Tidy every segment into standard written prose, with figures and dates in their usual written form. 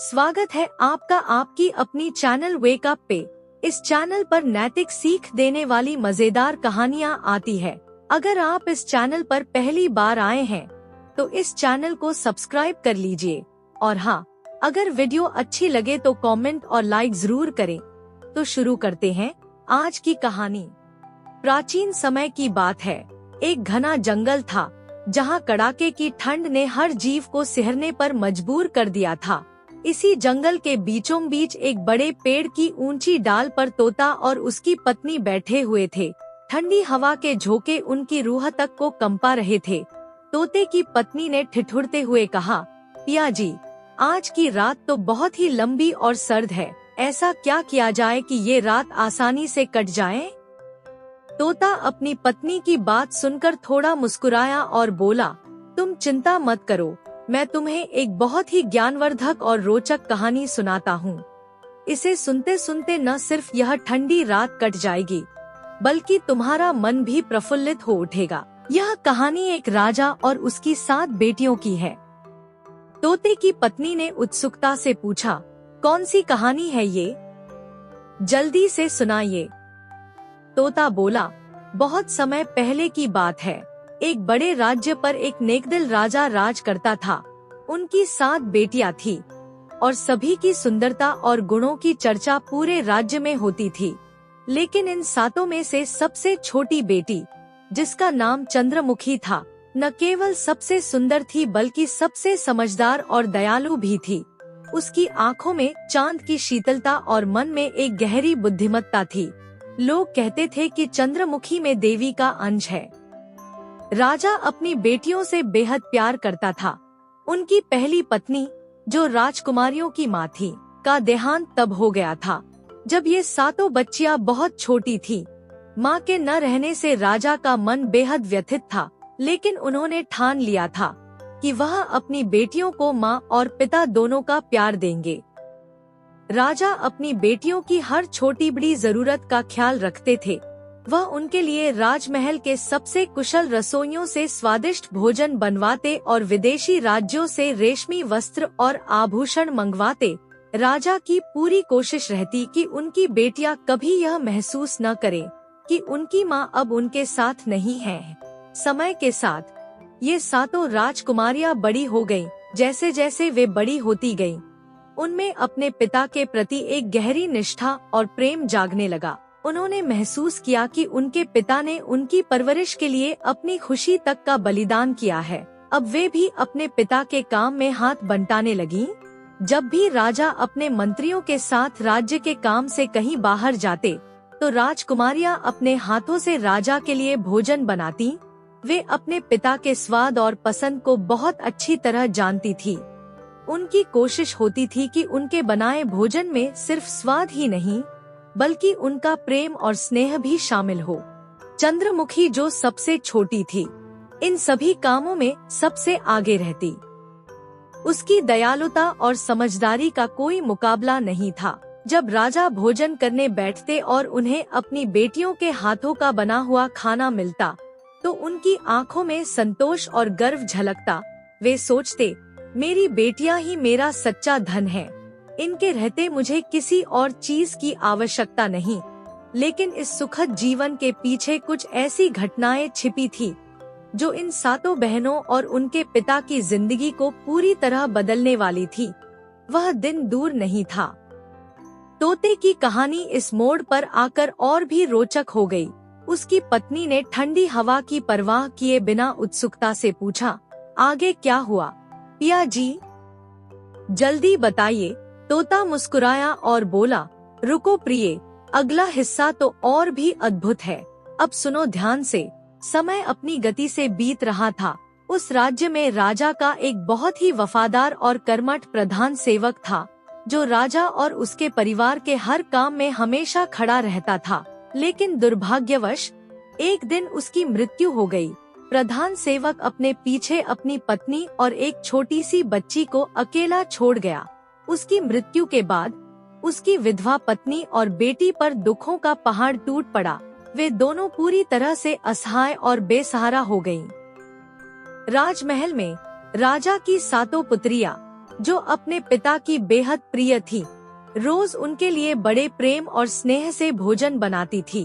स्वागत है आपका आपकी अपनी चैनल वेक अप पे। इस चैनल पर नैतिक सीख देने वाली मजेदार कहानियाँ आती है। अगर आप इस चैनल पर पहली बार आए हैं तो इस चैनल को सब्सक्राइब कर लीजिए और हाँ, अगर वीडियो अच्छी लगे तो कमेंट और लाइक जरूर करें। तो शुरू करते हैं आज की कहानी। प्राचीन समय की बात है। एक घना जंगल था जहाँ कड़ाके की ठंड ने हर जीव को सिहरने पर मजबूर कर दिया था। इसी जंगल के बीचों बीच एक बड़े पेड़ की ऊंची डाल पर तोता और उसकी पत्नी बैठे हुए थे। ठंडी हवा के झोंके उनकी रूह तक को कंपा रहे थे। तोते की पत्नी ने ठिठुरते हुए कहा, पिया जी, आज की रात तो बहुत ही लंबी और सर्द है। ऐसा क्या किया जाए कि ये रात आसानी से कट जाए? तोता अपनी पत्नी की बात सुनकर थोड़ा मुस्कुराया और बोला, तुम चिंता मत करो, मैं तुम्हें एक बहुत ही ज्ञानवर्धक और रोचक कहानी सुनाता हूँ। इसे सुनते सुनते न सिर्फ यह ठंडी रात कट जाएगी, बल्कि तुम्हारा मन भी प्रफुल्लित हो उठेगा। यह कहानी एक राजा और उसकी 7 बेटियों की है। तोते की पत्नी ने उत्सुकता से पूछा, कौन सी कहानी है ये? जल्दी से सुनाइए। तोता बोला, बहुत समय पहले की बात है। एक बड़े राज्य पर एक नेकदिल राजा राज करता था। उनकी 7 बेटियां थी और सभी की सुंदरता और गुणों की चर्चा पूरे राज्य में होती थी। लेकिन इन 7 में से सबसे छोटी बेटी, जिसका नाम चंद्रमुखी था, न केवल सबसे सुंदर थी बल्कि सबसे समझदार और दयालु भी थी। उसकी आंखों में चांद की शीतलता और मन में एक गहरी बुद्धिमत्ता थी। लोग कहते थे कि चंद्रमुखी में देवी का अंश है। राजा अपनी बेटियों से बेहद प्यार करता था। उनकी पहली पत्नी, जो राजकुमारियों की माँ थी, का देहांत तब हो गया था जब ये 7 बच्चियां बहुत छोटी थी। माँ के न रहने से राजा का मन बेहद व्यथित था, लेकिन उन्होंने ठान लिया था कि वह अपनी बेटियों को माँ और पिता दोनों का प्यार देंगे। राजा अपनी बेटियों की हर छोटी बड़ी जरूरत का ख्याल रखते थे। वह उनके लिए राजमहल के सबसे कुशल रसोइयों से स्वादिष्ट भोजन बनवाते और विदेशी राज्यों से रेशमी वस्त्र और आभूषण मंगवाते। राजा की पूरी कोशिश रहती कि उनकी बेटियां कभी यह महसूस न करें कि उनकी मां अब उनके साथ नहीं है। समय के साथ ये 7 राजकुमारियां बड़ी हो गईं। जैसे जैसे वे बड़ी होती गईं, उनमें अपने पिता के प्रति एक गहरी निष्ठा और प्रेम जागने लगा। उन्होंने महसूस किया कि उनके पिता ने उनकी परवरिश के लिए अपनी खुशी तक का बलिदान किया है। अब वे भी अपने पिता के काम में हाथ बंटाने लगीं। जब भी राजा अपने मंत्रियों के साथ राज्य के काम से कहीं बाहर जाते, तो राजकुमारियां अपने हाथों से राजा के लिए भोजन बनाती। वे अपने पिता के स्वाद और पसंद को बहुत अच्छी तरह जानती थी। उनकी कोशिश होती थी कि उनके बनाए भोजन में सिर्फ स्वाद ही नहीं, बल्कि उनका प्रेम और स्नेह भी शामिल हो। चंद्रमुखी, जो सबसे छोटी थी, इन सभी कामों में सबसे आगे रहती। उसकी दयालुता और समझदारी का कोई मुकाबला नहीं था। जब राजा भोजन करने बैठते और उन्हें अपनी बेटियों के हाथों का बना हुआ खाना मिलता, तो उनकी आंखों में संतोष और गर्व झलकता। वे सोचते, मेरी बेटियां ही मेरा सच्चा धन है। इनके रहते मुझे किसी और चीज की आवश्यकता नहीं। लेकिन इस सुखद जीवन के पीछे कुछ ऐसी घटनाएं छिपी थी जो इन 7 बहनों और उनके पिता की जिंदगी को पूरी तरह बदलने वाली थी। वह दिन दूर नहीं था। तोते की कहानी इस मोड़ पर आकर और भी रोचक हो गई। उसकी पत्नी ने ठंडी हवा की परवाह किए बिना उत्सुकता से पूछा, आगे क्या हुआ पिया जी? जल्दी बताइए। तोता मुस्कुराया और बोला, रुको प्रिय, अगला हिस्सा तो और भी अद्भुत है। अब सुनो ध्यान से। समय अपनी गति से बीत रहा था। उस राज्य में राजा का एक बहुत ही वफादार और कर्मठ प्रधान सेवक था, जो राजा और उसके परिवार के हर काम में हमेशा खड़ा रहता था। लेकिन दुर्भाग्यवश एक दिन उसकी मृत्यु हो गई। प्रधान सेवक अपने पीछे अपनी पत्नी और एक छोटी सी बच्ची को अकेला छोड़ गया। उसकी मृत्यु के बाद उसकी विधवा पत्नी और बेटी पर दुखों का पहाड़ टूट पड़ा। वे दोनों पूरी तरह से असहाय और बेसहारा हो गईं। राजमहल में राजा की 7 पुत्रियां जो अपने पिता की बेहद प्रिय थी, रोज उनके लिए बड़े प्रेम और स्नेह से भोजन बनाती थी।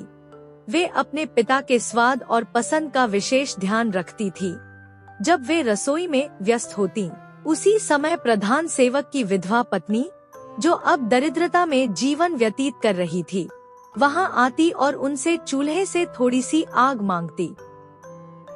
वे अपने पिता के स्वाद और पसंद का विशेष ध्यान रखती थी। जब वे रसोई में व्यस्त होती, उसी समय प्रधान सेवक की विधवा पत्नी, जो अब दरिद्रता में जीवन व्यतीत कर रही थी, वहां आती और उनसे चूल्हे से थोड़ी सी आग मांगती।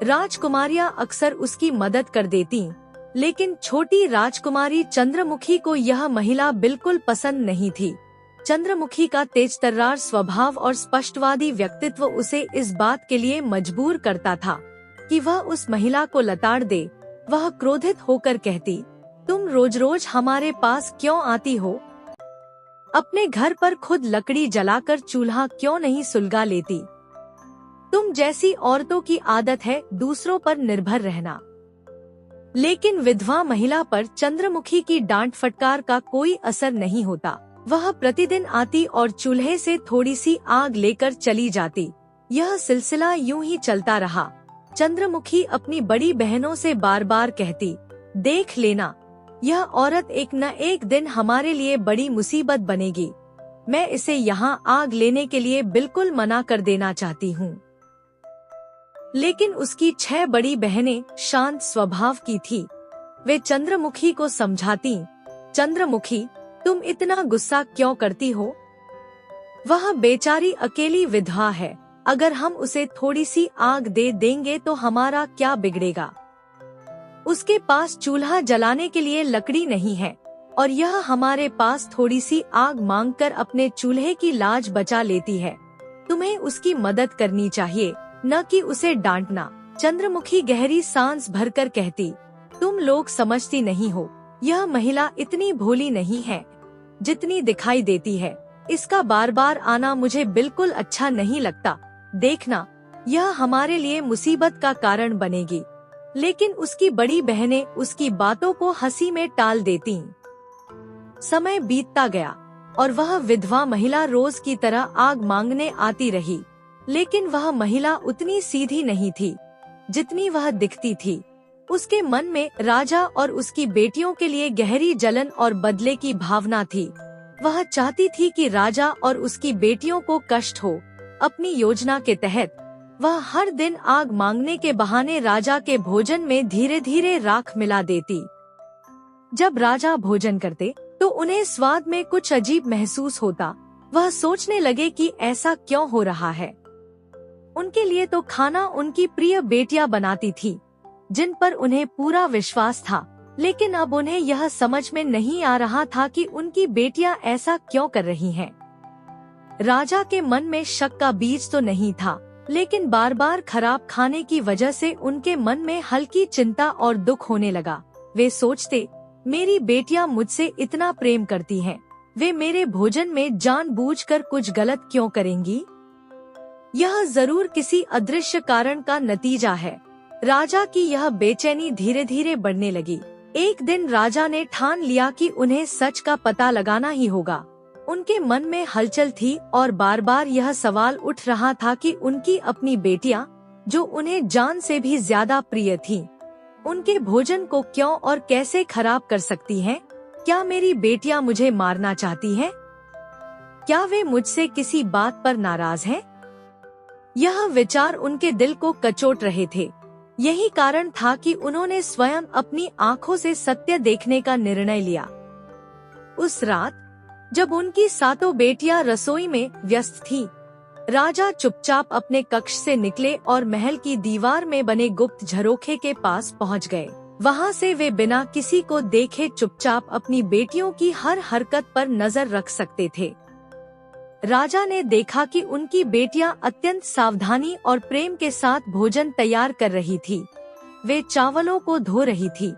राजकुमारियां अक्सर उसकी मदद कर देती, लेकिन छोटी राजकुमारी चंद्रमुखी को यह महिला बिल्कुल पसंद नहीं थी। चंद्रमुखी का तेजतर्रार स्वभाव और स्पष्टवादी व्यक्तित्व उसे इस बात के लिए मजबूर करता था कि वह उस महिला को लताड़ दे। वह क्रोधित होकर कहती, तुम रोज रोज हमारे पास क्यों आती हो? अपने घर पर खुद लकड़ी जलाकर चूल्हा क्यों नहीं सुलगा लेती? तुम जैसी औरतों की आदत है दूसरों पर निर्भर रहना। लेकिन विधवा महिला पर चंद्रमुखी की डांट फटकार का कोई असर नहीं होता। वह प्रतिदिन आती और चूल्हे से थोड़ी सी आग लेकर चली जाती। यह सिलसिला यूं ही चलता रहा। चंद्रमुखी अपनी बड़ी बहनों से बार बार कहती, देख लेना, यह औरत एक न एक दिन हमारे लिए बड़ी मुसीबत बनेगी। मैं इसे यहाँ आग लेने के लिए बिल्कुल मना कर देना चाहती हूँ। लेकिन उसकी 6 बड़ी बहनें शांत स्वभाव की थी। वे चंद्रमुखी को समझाती, चंद्रमुखी, तुम इतना गुस्सा क्यों करती हो? वह बेचारी अकेली विधवा है। अगर हम उसे थोड़ी सी आग दे देंगे तो हमारा क्या बिगड़ेगा? उसके पास चूल्हा जलाने के लिए लकड़ी नहीं है और यह हमारे पास थोड़ी सी आग मांगकर अपने चूल्हे की लाज बचा लेती है। तुम्हें उसकी मदद करनी चाहिए, न कि उसे डांटना। चंद्रमुखी गहरी सांस भरकर कहती, तुम लोग समझती नहीं हो, यह महिला इतनी भोली नहीं है जितनी दिखाई देती है। इसका बार बार आना मुझे बिल्कुल अच्छा नहीं लगता। देखना, यह हमारे लिए मुसीबत का कारण बनेगी। लेकिन उसकी बड़ी बहनें उसकी बातों को हंसी में टाल देती। समय बीतता गया और वह विधवा महिला रोज की तरह आग मांगने आती रही। लेकिन वह महिला उतनी सीधी नहीं थी जितनी वह दिखती थी। उसके मन में राजा और उसकी बेटियों के लिए गहरी जलन और बदले की भावना थी। वह चाहती थी कि राजा और उसकी बेटियों को कष्ट हो। अपनी योजना के तहत वह हर दिन आग मांगने के बहाने राजा के भोजन में धीरे धीरे राख मिला देती। जब राजा भोजन करते तो उन्हें स्वाद में कुछ अजीब महसूस होता। वह सोचने लगे कि ऐसा क्यों हो रहा है। उनके लिए तो खाना उनकी प्रिय बेटियां बनाती थी, जिन पर उन्हें पूरा विश्वास था। लेकिन अब उन्हें यह समझ में नहीं आ रहा था कि उनकी बेटियां ऐसा क्यों कर रही हैं। राजा के मन में शक का बीज तो नहीं था, लेकिन बार बार खराब खाने की वजह से उनके मन में हल्की चिंता और दुख होने लगा। वे सोचते, मेरी बेटियां मुझसे इतना प्रेम करती हैं, वे मेरे भोजन में जानबूझकर कुछ गलत क्यों करेंगी? यह जरूर किसी अदृश्य कारण का नतीजा है। राजा की यह बेचैनी धीरे धीरे बढ़ने लगी। एक दिन राजा ने ठान लिया कि उन्हें सच का पता लगाना ही होगा। उनके मन में हलचल थी और बार बार यह सवाल उठ रहा था कि उनकी अपनी बेटियां, जो उन्हें जान से भी ज्यादा प्रिय थीं, उनके भोजन को क्यों और कैसे खराब कर सकती हैं? क्या मेरी बेटियां मुझे मारना चाहती हैं? क्या वे मुझसे किसी बात पर नाराज हैं? यह विचार उनके दिल को कचोट रहे थे। यही कारण था कि उन्होंने स्वयं अपनी आंखों से सत्य देखने का निर्णय लिया। उस रात जब उनकी 7 बेटियां रसोई में व्यस्त थीं, राजा चुपचाप अपने कक्ष से निकले और महल की दीवार में बने गुप्त झरोखे के पास पहुंच गए। वहां से वे बिना किसी को देखे चुपचाप अपनी बेटियों की हर हरकत पर नजर रख सकते थे। राजा ने देखा कि उनकी बेटियां अत्यंत सावधानी और प्रेम के साथ भोजन तैयार कर रही थी। वे चावलों को धो रही थी,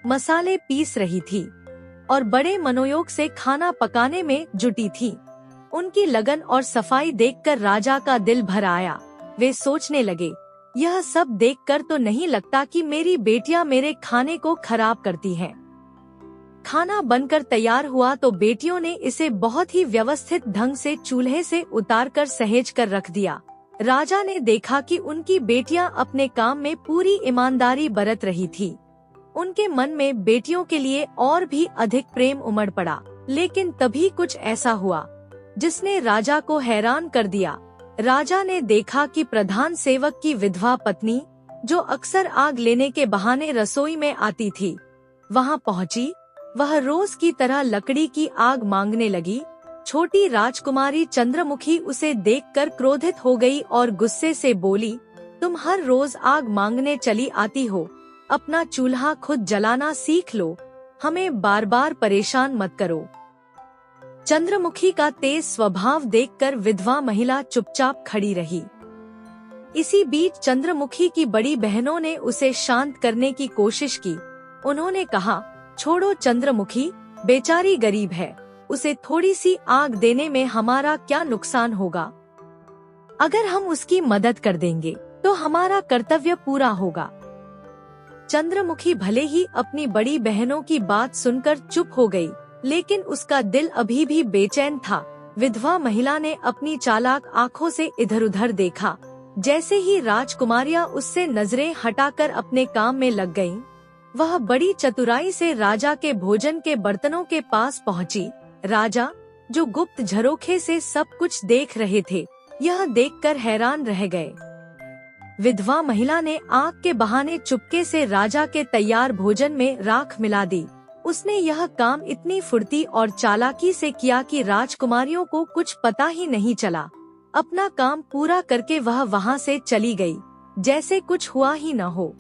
मसाले पीस रही थी और बड़े मनोयोग से खाना पकाने में जुटी थी। उनकी लगन और सफाई देखकर राजा का दिल भर आया। वे सोचने लगे, यह सब देखकर तो नहीं लगता कि मेरी बेटियां मेरे खाने को खराब करती हैं। खाना बनकर तैयार हुआ तो बेटियों ने इसे बहुत ही व्यवस्थित ढंग से चूल्हे से उतारकर सहेज कर रख दिया। राजा ने देखा कि उनकी बेटियां अपने काम में पूरी ईमानदारी बरत रही थी। उनके मन में बेटियों के लिए और भी अधिक प्रेम उमड़ पड़ा। लेकिन तभी कुछ ऐसा हुआ जिसने राजा को हैरान कर दिया। राजा ने देखा कि प्रधान सेवक की विधवा पत्नी, जो अक्सर आग लेने के बहाने रसोई में आती थी, वहां पहुंची। वह रोज की तरह लकड़ी की आग मांगने लगी। छोटी राजकुमारी चंद्रमुखी उसे देखकर क्रोधित हो गई और गुस्से से बोली, तुम हर रोज आग मांगने चली आती हो, अपना चूल्हा खुद जलाना सीख लो, हमें बार बार परेशान मत करो। चंद्रमुखी का तेज स्वभाव देखकर विधवा महिला चुपचाप खड़ी रही। इसी बीच चंद्रमुखी की बड़ी बहनों ने उसे शांत करने की कोशिश की। उन्होंने कहा, छोड़ो चंद्रमुखी, बेचारी गरीब है, उसे थोड़ी सी आग देने में हमारा क्या नुकसान होगा। अगर हम उसकी मदद कर देंगे तो हमारा कर्तव्य पूरा होगा। चंद्रमुखी भले ही अपनी बड़ी बहनों की बात सुनकर चुप हो गई, लेकिन उसका दिल अभी भी बेचैन था। विधवा महिला ने अपनी चालाक आँखों से इधर उधर देखा। जैसे ही राजकुमारियां उससे नजरें हटाकर अपने काम में लग गईं, वह बड़ी चतुराई से राजा के भोजन के बर्तनों के पास पहुंची। राजा, जो गुप्त झरोखे से सब कुछ देख रहे थे, यह देखकर हैरान रह गए। विधवा महिला ने आग के बहाने चुपके से राजा के तैयार भोजन में राख मिला दी। उसने यह काम इतनी फुर्ती और चालाकी से किया कि राजकुमारियों को कुछ पता ही नहीं चला। अपना काम पूरा करके वह वहां से चली गई, जैसे कुछ हुआ ही न हो।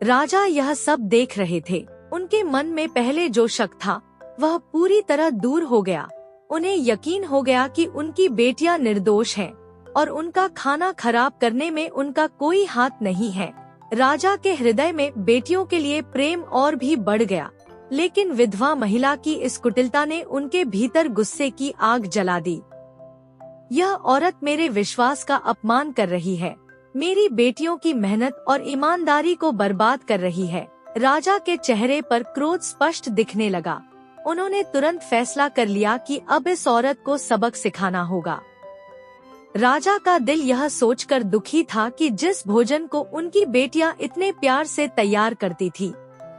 राजा यह सब देख रहे थे। उनके मन में पहले जो शक था वह पूरी तरह दूर हो गया। उन्हें यकीन हो गया कि उनकी बेटियां निर्दोष हैं और उनका खाना खराब करने में उनका कोई हाथ नहीं है। राजा के हृदय में बेटियों के लिए प्रेम और भी बढ़ गया, लेकिन विधवा महिला की इस कुटिलता ने उनके भीतर गुस्से की आग जला दी। यह औरत मेरे विश्वास का अपमान कर रही है, मेरी बेटियों की मेहनत और ईमानदारी को बर्बाद कर रही है। राजा के चेहरे पर क्रोध स्पष्ट दिखने लगा। उन्होंने तुरंत फैसला कर लिया कि अब इस औरत को सबक सिखाना होगा। राजा का दिल यह सोचकर दुखी था कि जिस भोजन को उनकी बेटियां इतने प्यार से तैयार करती थी,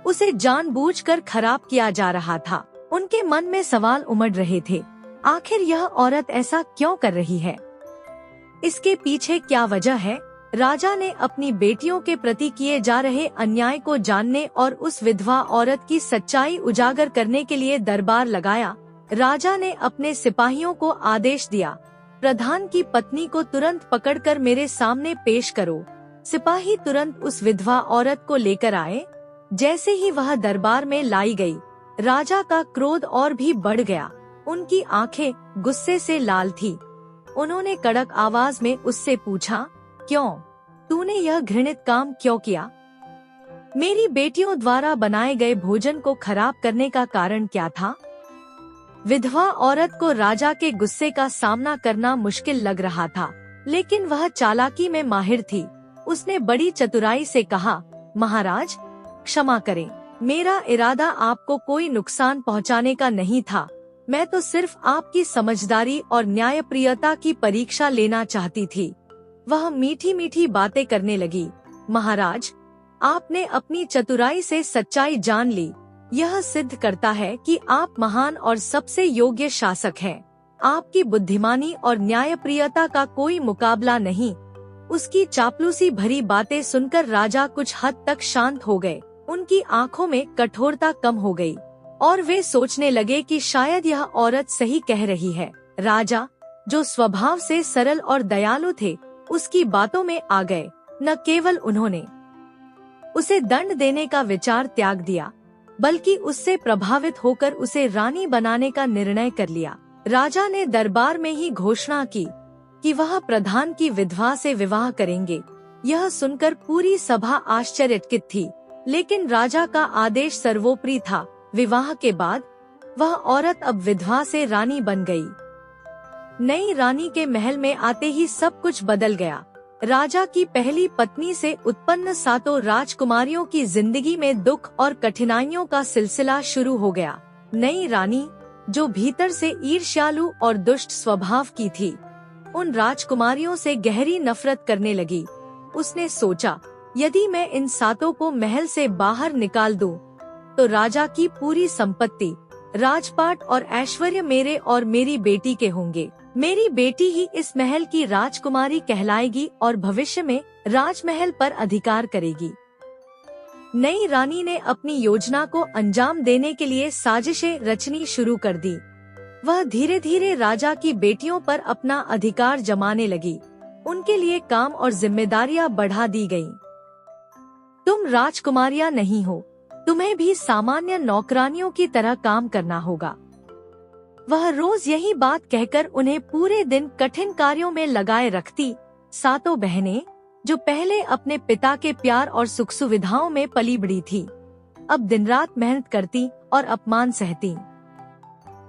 उसे जानबूझकर खराब किया जा रहा था। उनके मन में सवाल उमड़ रहे थे, आखिर यह औरत ऐसा क्यों कर रही है? इसके पीछे क्या वजह है? राजा ने अपनी बेटियों के प्रति किए जा रहे अन्याय को जानने और उस विधवा औरत की सच्चाई उजागर करने के लिए दरबार लगाया। राजा ने अपने सिपाहियों को आदेश दिया, प्रधान की पत्नी को तुरंत पकड़कर मेरे सामने पेश करो। सिपाही तुरंत उस विधवा औरत को लेकर आए। जैसे ही वह दरबार में लाई गई, राजा का क्रोध और भी बढ़ गया। उनकी आंखें गुस्से से लाल थी। उन्होंने कड़क आवाज में उससे पूछा, क्यों? तूने यह घृणित काम क्यों किया? मेरी बेटियों द्वारा बनाए गए भोजन को खराब करने का कारण क्या था? विधवा औरत को राजा के गुस्से का सामना करना मुश्किल लग रहा था, लेकिन वह चालाकी में माहिर थी। उसने बड़ी चतुराई से कहा, महाराज, क्षमा करें, मेरा इरादा आपको कोई नुकसान पहुंचाने का नहीं था। मैं तो सिर्फ आपकी समझदारी और न्यायप्रियता की परीक्षा लेना चाहती थी। वह मीठी मीठी बातें करने लगी। महाराज, आपने अपनी चतुराई से सच्चाई जान ली। यह सिद्ध करता है कि आप महान और सबसे योग्य शासक हैं। आपकी बुद्धिमानी और न्यायप्रियता का कोई मुकाबला नहीं। उसकी चापलूसी भरी बातें सुनकर राजा कुछ हद तक शांत हो गए। उनकी आंखों में कठोरता कम हो गई और वे सोचने लगे कि शायद यह औरत सही कह रही है। राजा, जो स्वभाव से सरल और दयालु थे, उसकी बातों में आ गए। न केवल उन्होंने उसे दंड देने का विचार त्याग दिया, बल्कि उससे प्रभावित होकर उसे रानी बनाने का निर्णय कर लिया। राजा ने दरबार में ही घोषणा की कि वह प्रधान की विधवा से विवाह करेंगे। यह सुनकर पूरी सभा आश्चर्यचकित थी, लेकिन राजा का आदेश सर्वोपरि था। विवाह के बाद वह औरत अब विधवा से रानी बन गई। नई रानी के महल में आते ही सब कुछ बदल गया। राजा की पहली पत्नी से उत्पन्न सातों राजकुमारियों की जिंदगी में दुख और कठिनाइयों का सिलसिला शुरू हो गया। नई रानी, जो भीतर से ईर्ष्यालु और दुष्ट स्वभाव की थी, उन राजकुमारियों से गहरी नफरत करने लगी। उसने सोचा, यदि मैं इन सातों को महल से बाहर निकाल दूं, तो राजा की पूरी संपत्ति, राजपाट और ऐश्वर्य मेरे और मेरी बेटी के होंगे। मेरी बेटी ही इस महल की राजकुमारी कहलाएगी और भविष्य में राजमहल पर अधिकार करेगी। नई रानी ने अपनी योजना को अंजाम देने के लिए साजिशें रचनी शुरू कर दी। वह धीरे धीरे राजा की बेटियों पर अपना अधिकार जमाने लगी। उनके लिए काम और जिम्मेदारियां बढ़ा दी गईं। तुम राजकुमारियां नहीं हो, तुम्हें भी सामान्य नौकरानियों की तरह काम करना होगा। वह रोज यही बात कहकर उन्हें पूरे दिन कठिन कार्यों में लगाए रखती। सातों बहनें, जो पहले अपने पिता के प्यार और सुख सुविधाओं में पली बड़ी थी, अब दिन रात मेहनत करती और अपमान सहती।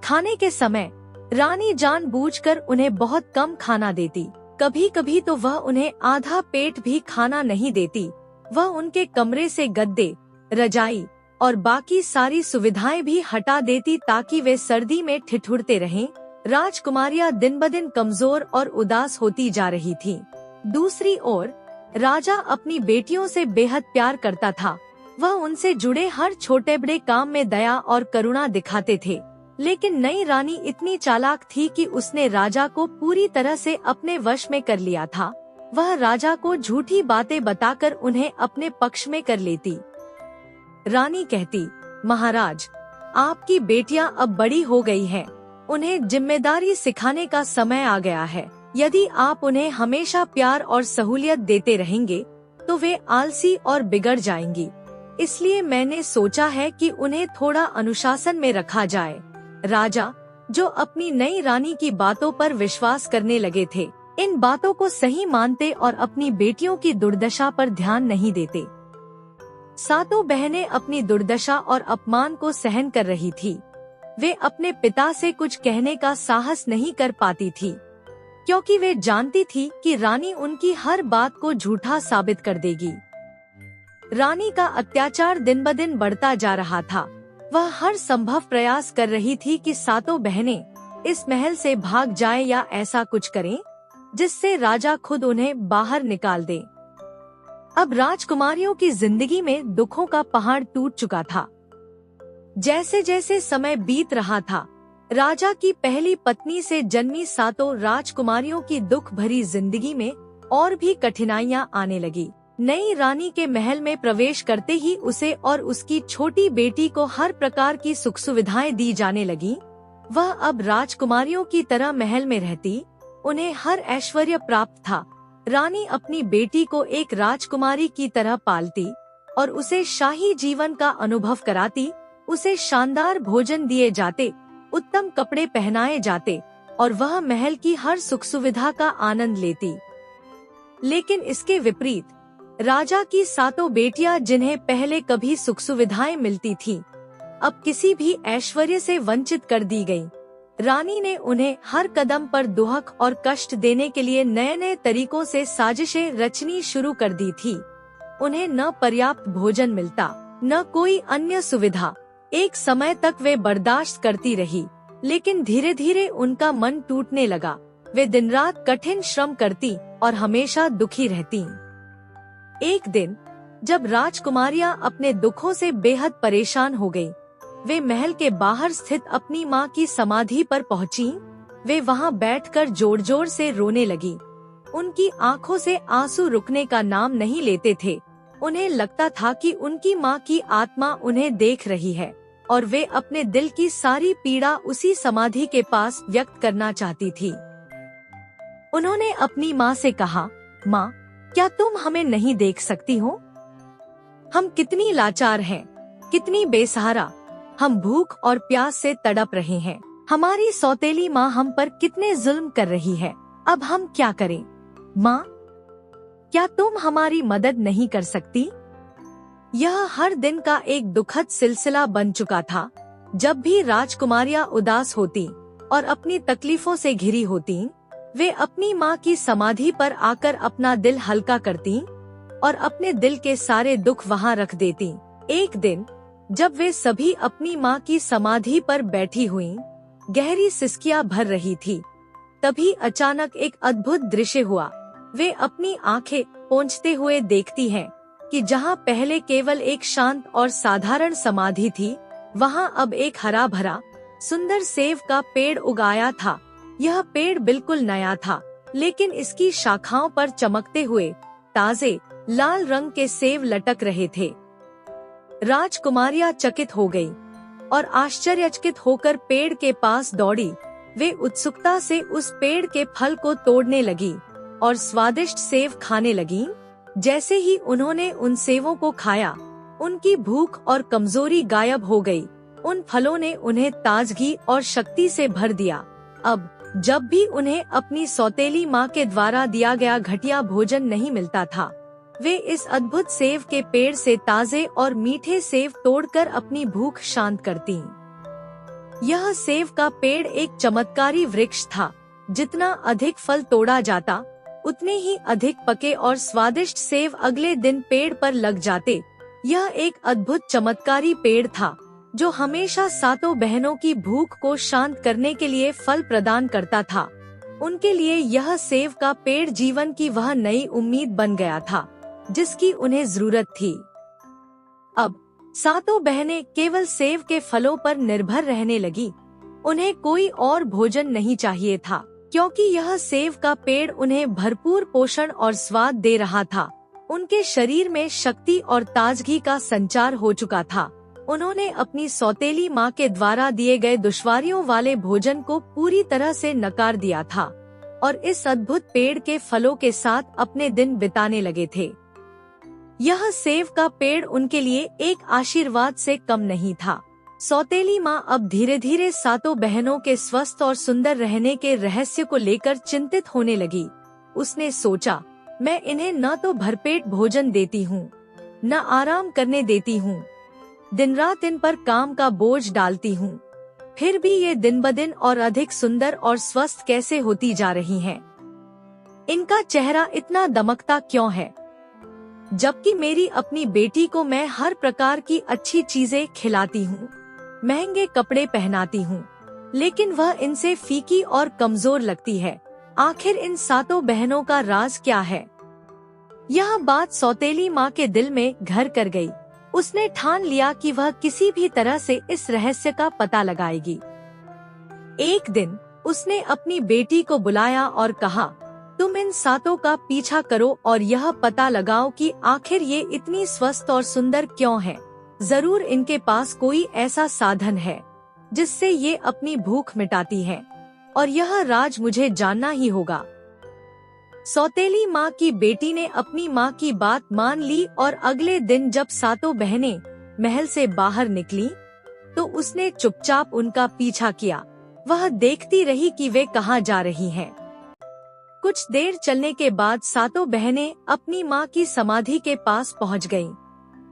खाने के समय रानी जानबूझकर उन्हें बहुत कम खाना देती। कभी कभी तो वह उन्हें आधा पेट भी खाना नहीं देती। वह उनके कमरे से गद्दे, रजाई और बाकी सारी सुविधाएं भी हटा देती ताकि वे सर्दी में ठिठुरते रहें। राजकुमारियां दिन ब दिन कमजोर और उदास होती जा रही थीं। दूसरी ओर राजा अपनी बेटियों से बेहद प्यार करता था। वह उनसे जुड़े हर छोटे बड़े काम में दया और करुणा दिखाते थे। लेकिन नई रानी इतनी चालाक थी कि उसने राजा को पूरी तरह से अपने वश में कर लिया था। वह राजा को झूठी बातें बताकर उन्हें अपने पक्ष में कर लेती। रानी कहती, महाराज, आपकी बेटियां अब बड़ी हो गई हैं। उन्हें जिम्मेदारी सिखाने का समय आ गया है। यदि आप उन्हें हमेशा प्यार और सहूलियत देते रहेंगे तो वे आलसी और बिगड़ जाएंगी। इसलिए मैंने सोचा है कि उन्हें थोड़ा अनुशासन में रखा जाए। राजा, जो अपनी नई रानी की बातों पर विश्वास करने लगे थे, इन बातों को सही मानते और अपनी बेटियों की दुर्दशा पर ध्यान नहीं देते। सातों बहनें अपनी दुर्दशा और अपमान को सहन कर रही थी। वे अपने पिता से कुछ कहने का साहस नहीं कर पाती थी, क्योंकि वे जानती थी कि रानी उनकी हर बात को झूठा साबित कर देगी। रानी का अत्याचार दिन ब दिन बढ़ता जा रहा था। वह हर संभव प्रयास कर रही थी कि सातों बहनें इस महल से भाग जाएं या ऐसा कुछ करें जिससे राजा खुद उन्हें बाहर निकाल दे। अब राजकुमारियों की जिंदगी में दुखों का पहाड़ टूट चुका था। जैसे जैसे समय बीत रहा था, राजा की पहली पत्नी से जन्मी सातों राजकुमारियों की दुख भरी जिंदगी में और भी कठिनाइयां आने लगी। नई रानी के महल में प्रवेश करते ही उसे और उसकी छोटी बेटी को हर प्रकार की सुख सुविधाएं दी जाने लगी। वह अब राजकुमारियों की तरह महल में रहती। उन्हें हर ऐश्वर्य प्राप्त था। रानी अपनी बेटी को एक राजकुमारी की तरह पालती और उसे शाही जीवन का अनुभव कराती। उसे शानदार भोजन दिए जाते, उत्तम कपड़े पहनाए जाते और वह महल की हर सुख सुविधा का आनंद लेती। लेकिन इसके विपरीत राजा की सातों बेटियां, जिन्हें पहले कभी सुख सुविधाएं मिलती थीं, अब किसी भी ऐश्वर्य से वंचित कर दी गईं। रानी ने उन्हें हर कदम पर दुहक और कष्ट देने के लिए नए नए तरीकों से साजिशें रचनी शुरू कर दी थी। उन्हें न पर्याप्त भोजन मिलता, न कोई अन्य सुविधा। एक समय तक वे बर्दाश्त करती रही, लेकिन धीरे धीरे उनका मन टूटने लगा। वे दिन रात कठिन श्रम करती और हमेशा दुखी रहती। एक दिन जब राजकुमारियां अपने दुखों से बेहद परेशान हो गईं, वे महल के बाहर स्थित अपनी मां की समाधि पर पहुंची। वे वहां बैठकर जोर जोर से रोने लगी। उनकी आंखों से आंसू रुकने का नाम नहीं लेते थे। उन्हें लगता था कि उनकी मां की आत्मा उन्हें देख रही है और वे अपने दिल की सारी पीड़ा उसी समाधि के पास व्यक्त करना चाहती थी। उन्होंने अपनी मां से कहा, मां, क्या तुम हमें नहीं देख सकती हो? हम कितनी लाचार हैं, कितनी बेसहारा। हम भूख और प्यास से तड़प रहे हैं। हमारी सौतेली माँ हम पर कितने जुल्म कर रही है। अब हम क्या करें? माँ, क्या तुम हमारी मदद नहीं कर सकती? यह हर दिन का एक दुखद सिलसिला बन चुका था। जब भी राजकुमारियां उदास होती और अपनी तकलीफों से घिरी होती, वे अपनी माँ की समाधि पर आकर अपना दिल हल्का करती और अपने दिल के सारे दुख वहाँ रख देती। एक दिन जब वे सभी अपनी माँ की समाधि पर बैठी हुईं, गहरी सिसकियां भर रही थी, तभी अचानक एक अद्भुत दृश्य हुआ। वे अपनी आंखें पोंछते हुए देखती हैं कि जहाँ पहले केवल एक शांत और साधारण समाधि थी, वहाँ अब एक हरा भरा सुंदर सेव का पेड़ उगाया था। यह पेड़ बिल्कुल नया था, लेकिन इसकी शाखाओं पर चमकते हुए ताजे लाल रंग के सेव लटक रहे थे। राजकुमारियां चकित हो गई और आश्चर्यचकित होकर पेड़ के पास दौड़ी। वे उत्सुकता से उस पेड़ के फल को तोड़ने लगी और स्वादिष्ट सेव खाने लगीं। जैसे ही उन्होंने उन सेवों को खाया, उनकी भूख और कमजोरी गायब हो गई। उन फलों ने उन्हें ताजगी और शक्ति से भर दिया। अब जब भी उन्हें अपनी सौतेली माँ के द्वारा दिया गया घटिया भोजन नहीं मिलता था, वे इस अद्भुत सेव के पेड़ से ताजे और मीठे सेव तोड़कर अपनी भूख शांत करतीं। यह सेव का पेड़ एक चमत्कारी वृक्ष था। जितना अधिक फल तोड़ा जाता, उतने ही अधिक पके और स्वादिष्ट सेव अगले दिन पेड़ पर लग जाते। यह एक अद्भुत चमत्कारी पेड़ था जो हमेशा सातों बहनों की भूख को शांत करने के लिए फल प्रदान करता था। उनके लिए यह सेव का पेड़ जीवन की वह नई उम्मीद बन गया था जिसकी उन्हें जरूरत थी। अब सातों बहनें केवल सेव के फलों पर निर्भर रहने लगी। उन्हें कोई और भोजन नहीं चाहिए था, क्योंकि यह सेव का पेड़ उन्हें भरपूर पोषण और स्वाद दे रहा था। उनके शरीर में शक्ति और ताजगी का संचार हो चुका था। उन्होंने अपनी सौतेली माँ के द्वारा दिए गए दुश्वारियों वाले भोजन को पूरी तरह से नकार दिया था और इस अद्भुत पेड़ के फलों के साथ अपने दिन बिताने लगे थे। यह सेव का पेड़ उनके लिए एक आशीर्वाद से कम नहीं था। सौतेली माँ अब धीरे धीरे सातों बहनों के स्वस्थ और सुंदर रहने के रहस्य को लेकर चिंतित होने लगी। उसने सोचा, मैं इन्हें न तो भरपेट भोजन देती हूँ, न आराम करने देती हूँ, दिन रात इन पर काम का बोझ डालती हूँ, फिर भी ये दिन ब दिन और अधिक सुंदर और स्वस्थ कैसे होती जा रही हैं? इनका चेहरा इतना दमकता क्यों है, जबकि मेरी अपनी बेटी को मैं हर प्रकार की अच्छी चीजें खिलाती हूँ, महंगे कपड़े पहनाती हूँ, लेकिन वह इनसे फीकी और कमजोर लगती है। आखिर इन सातों बहनों का राज क्या है? यह बात सौतेली माँ के दिल में घर कर गई। उसने ठान लिया कि वह किसी भी तरह से इस रहस्य का पता लगाएगी। एक दिन उसने अपनी बेटी को बुलाया और कहा, तुम इन सातों का पीछा करो और यह पता लगाओ कि आखिर ये इतनी स्वस्थ और सुंदर क्यों हैं। जरूर इनके पास कोई ऐसा साधन है जिससे ये अपनी भूख मिटाती हैं, और यह राज मुझे जानना ही होगा। सौतेली माँ की बेटी ने अपनी माँ की बात मान ली और अगले दिन जब सातों बहनें महल से बाहर निकली, तो उसने चुपचाप उनका पीछा किया। वह देखती रही कि वे कहाँ जा रही हैं। कुछ देर चलने के बाद सातों बहनें अपनी माँ की समाधि के पास पहुँच गयीं।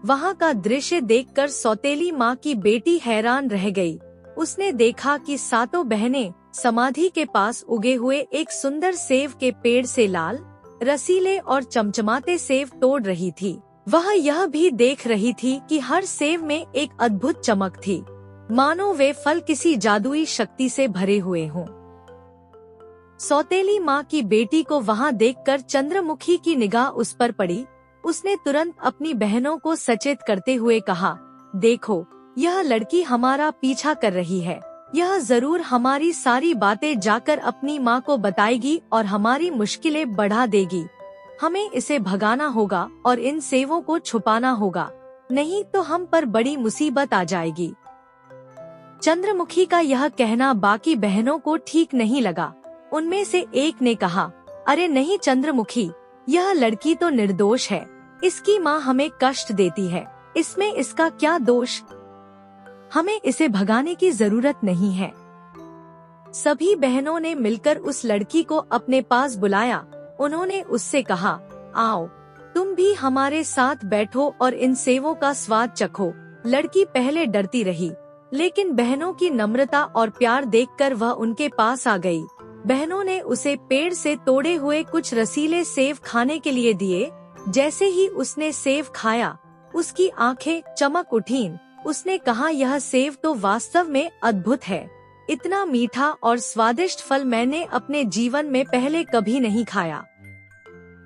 वहाँ का दृश्य देखकर सौतेली माँ की बेटी हैरान रह गई। उसने देखा कि सातों बहनें समाधि के पास उगे हुए एक सुंदर सेव के पेड़ से लाल, रसीले और चमचमाते सेव तोड़ रही थी। वह यह भी देख रही थी कि हर सेव में एक अद्भुत चमक थी, मानो वे फल किसी जादुई शक्ति से भरे हुए हों। सौतेली माँ की बेटी को वहाँ देखकर चंद्रमुखी की निगाह उस पर पड़ी। उसने तुरंत अपनी बहनों को सचेत करते हुए कहा, देखो, यह लड़की हमारा पीछा कर रही है। यह जरूर हमारी सारी बातें जाकर अपनी माँ को बताएगी और हमारी मुश्किलें बढ़ा देगी। हमें इसे भगाना होगा और इन सेवों को छुपाना होगा, नहीं तो हम पर बड़ी मुसीबत आ जाएगी। चंद्रमुखी का यह कहना बाकी बहनों को ठीक नहीं लगा। उनमें से एक ने कहा, अरे नहीं चंद्रमुखी, यह लड़की तो निर्दोष है। इसकी माँ हमें कष्ट देती है, इसमें इसका क्या दोष? हमें इसे भगाने की जरूरत नहीं है। सभी बहनों ने मिलकर उस लड़की को अपने पास बुलाया। उन्होंने उससे कहा, आओ, तुम भी हमारे साथ बैठो और इन सेवों का स्वाद चखो। लड़की पहले डरती रही, लेकिन बहनों की नम्रता और प्यार देखकर वह उनके पास आ गई। बहनों ने उसे पेड़ से तोड़े हुए कुछ रसीले सेव खाने के लिए दिए। जैसे ही उसने सेव खाया, उसकी आंखें चमक उठीं। उसने कहा, यह सेव तो वास्तव में अद्भुत है। इतना मीठा और स्वादिष्ट फल मैंने अपने जीवन में पहले कभी नहीं खाया।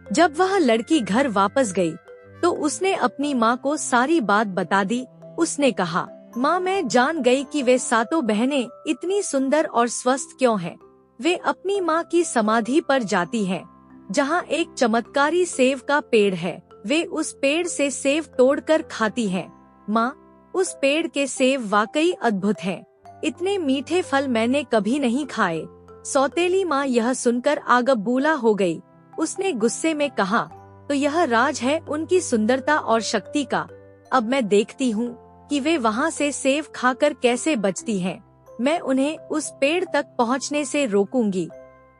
जब वह लड़की घर वापस गई, तो उसने अपनी माँ को सारी बात बता दी। उसने कहा, माँ, मैं जान गई कि वे सातों बहनें इतनी सुंदर और स्वस्थ क्यों हैं। वे अपनी माँ की समाधि पर जाती हैं, जहाँ एक चमत्कारी सेब का पेड़ है। वे उस पेड़ से सेब तोड़कर खाती हैं। माँ, उस पेड़ के सेब वाकई अद्भुत हैं। इतने मीठे फल मैंने कभी नहीं खाए। सौतेली माँ यह सुनकर आगबूला हो गई। उसने गुस्से में कहा, तो यह राज है उनकी सुंदरता और शक्ति का। अब मैं देखती हूँ कि वे वहाँ से सेब खाकर कैसे बचती हैं। मैं उन्हें उस पेड़ तक पहुँचने से रोकूंगी।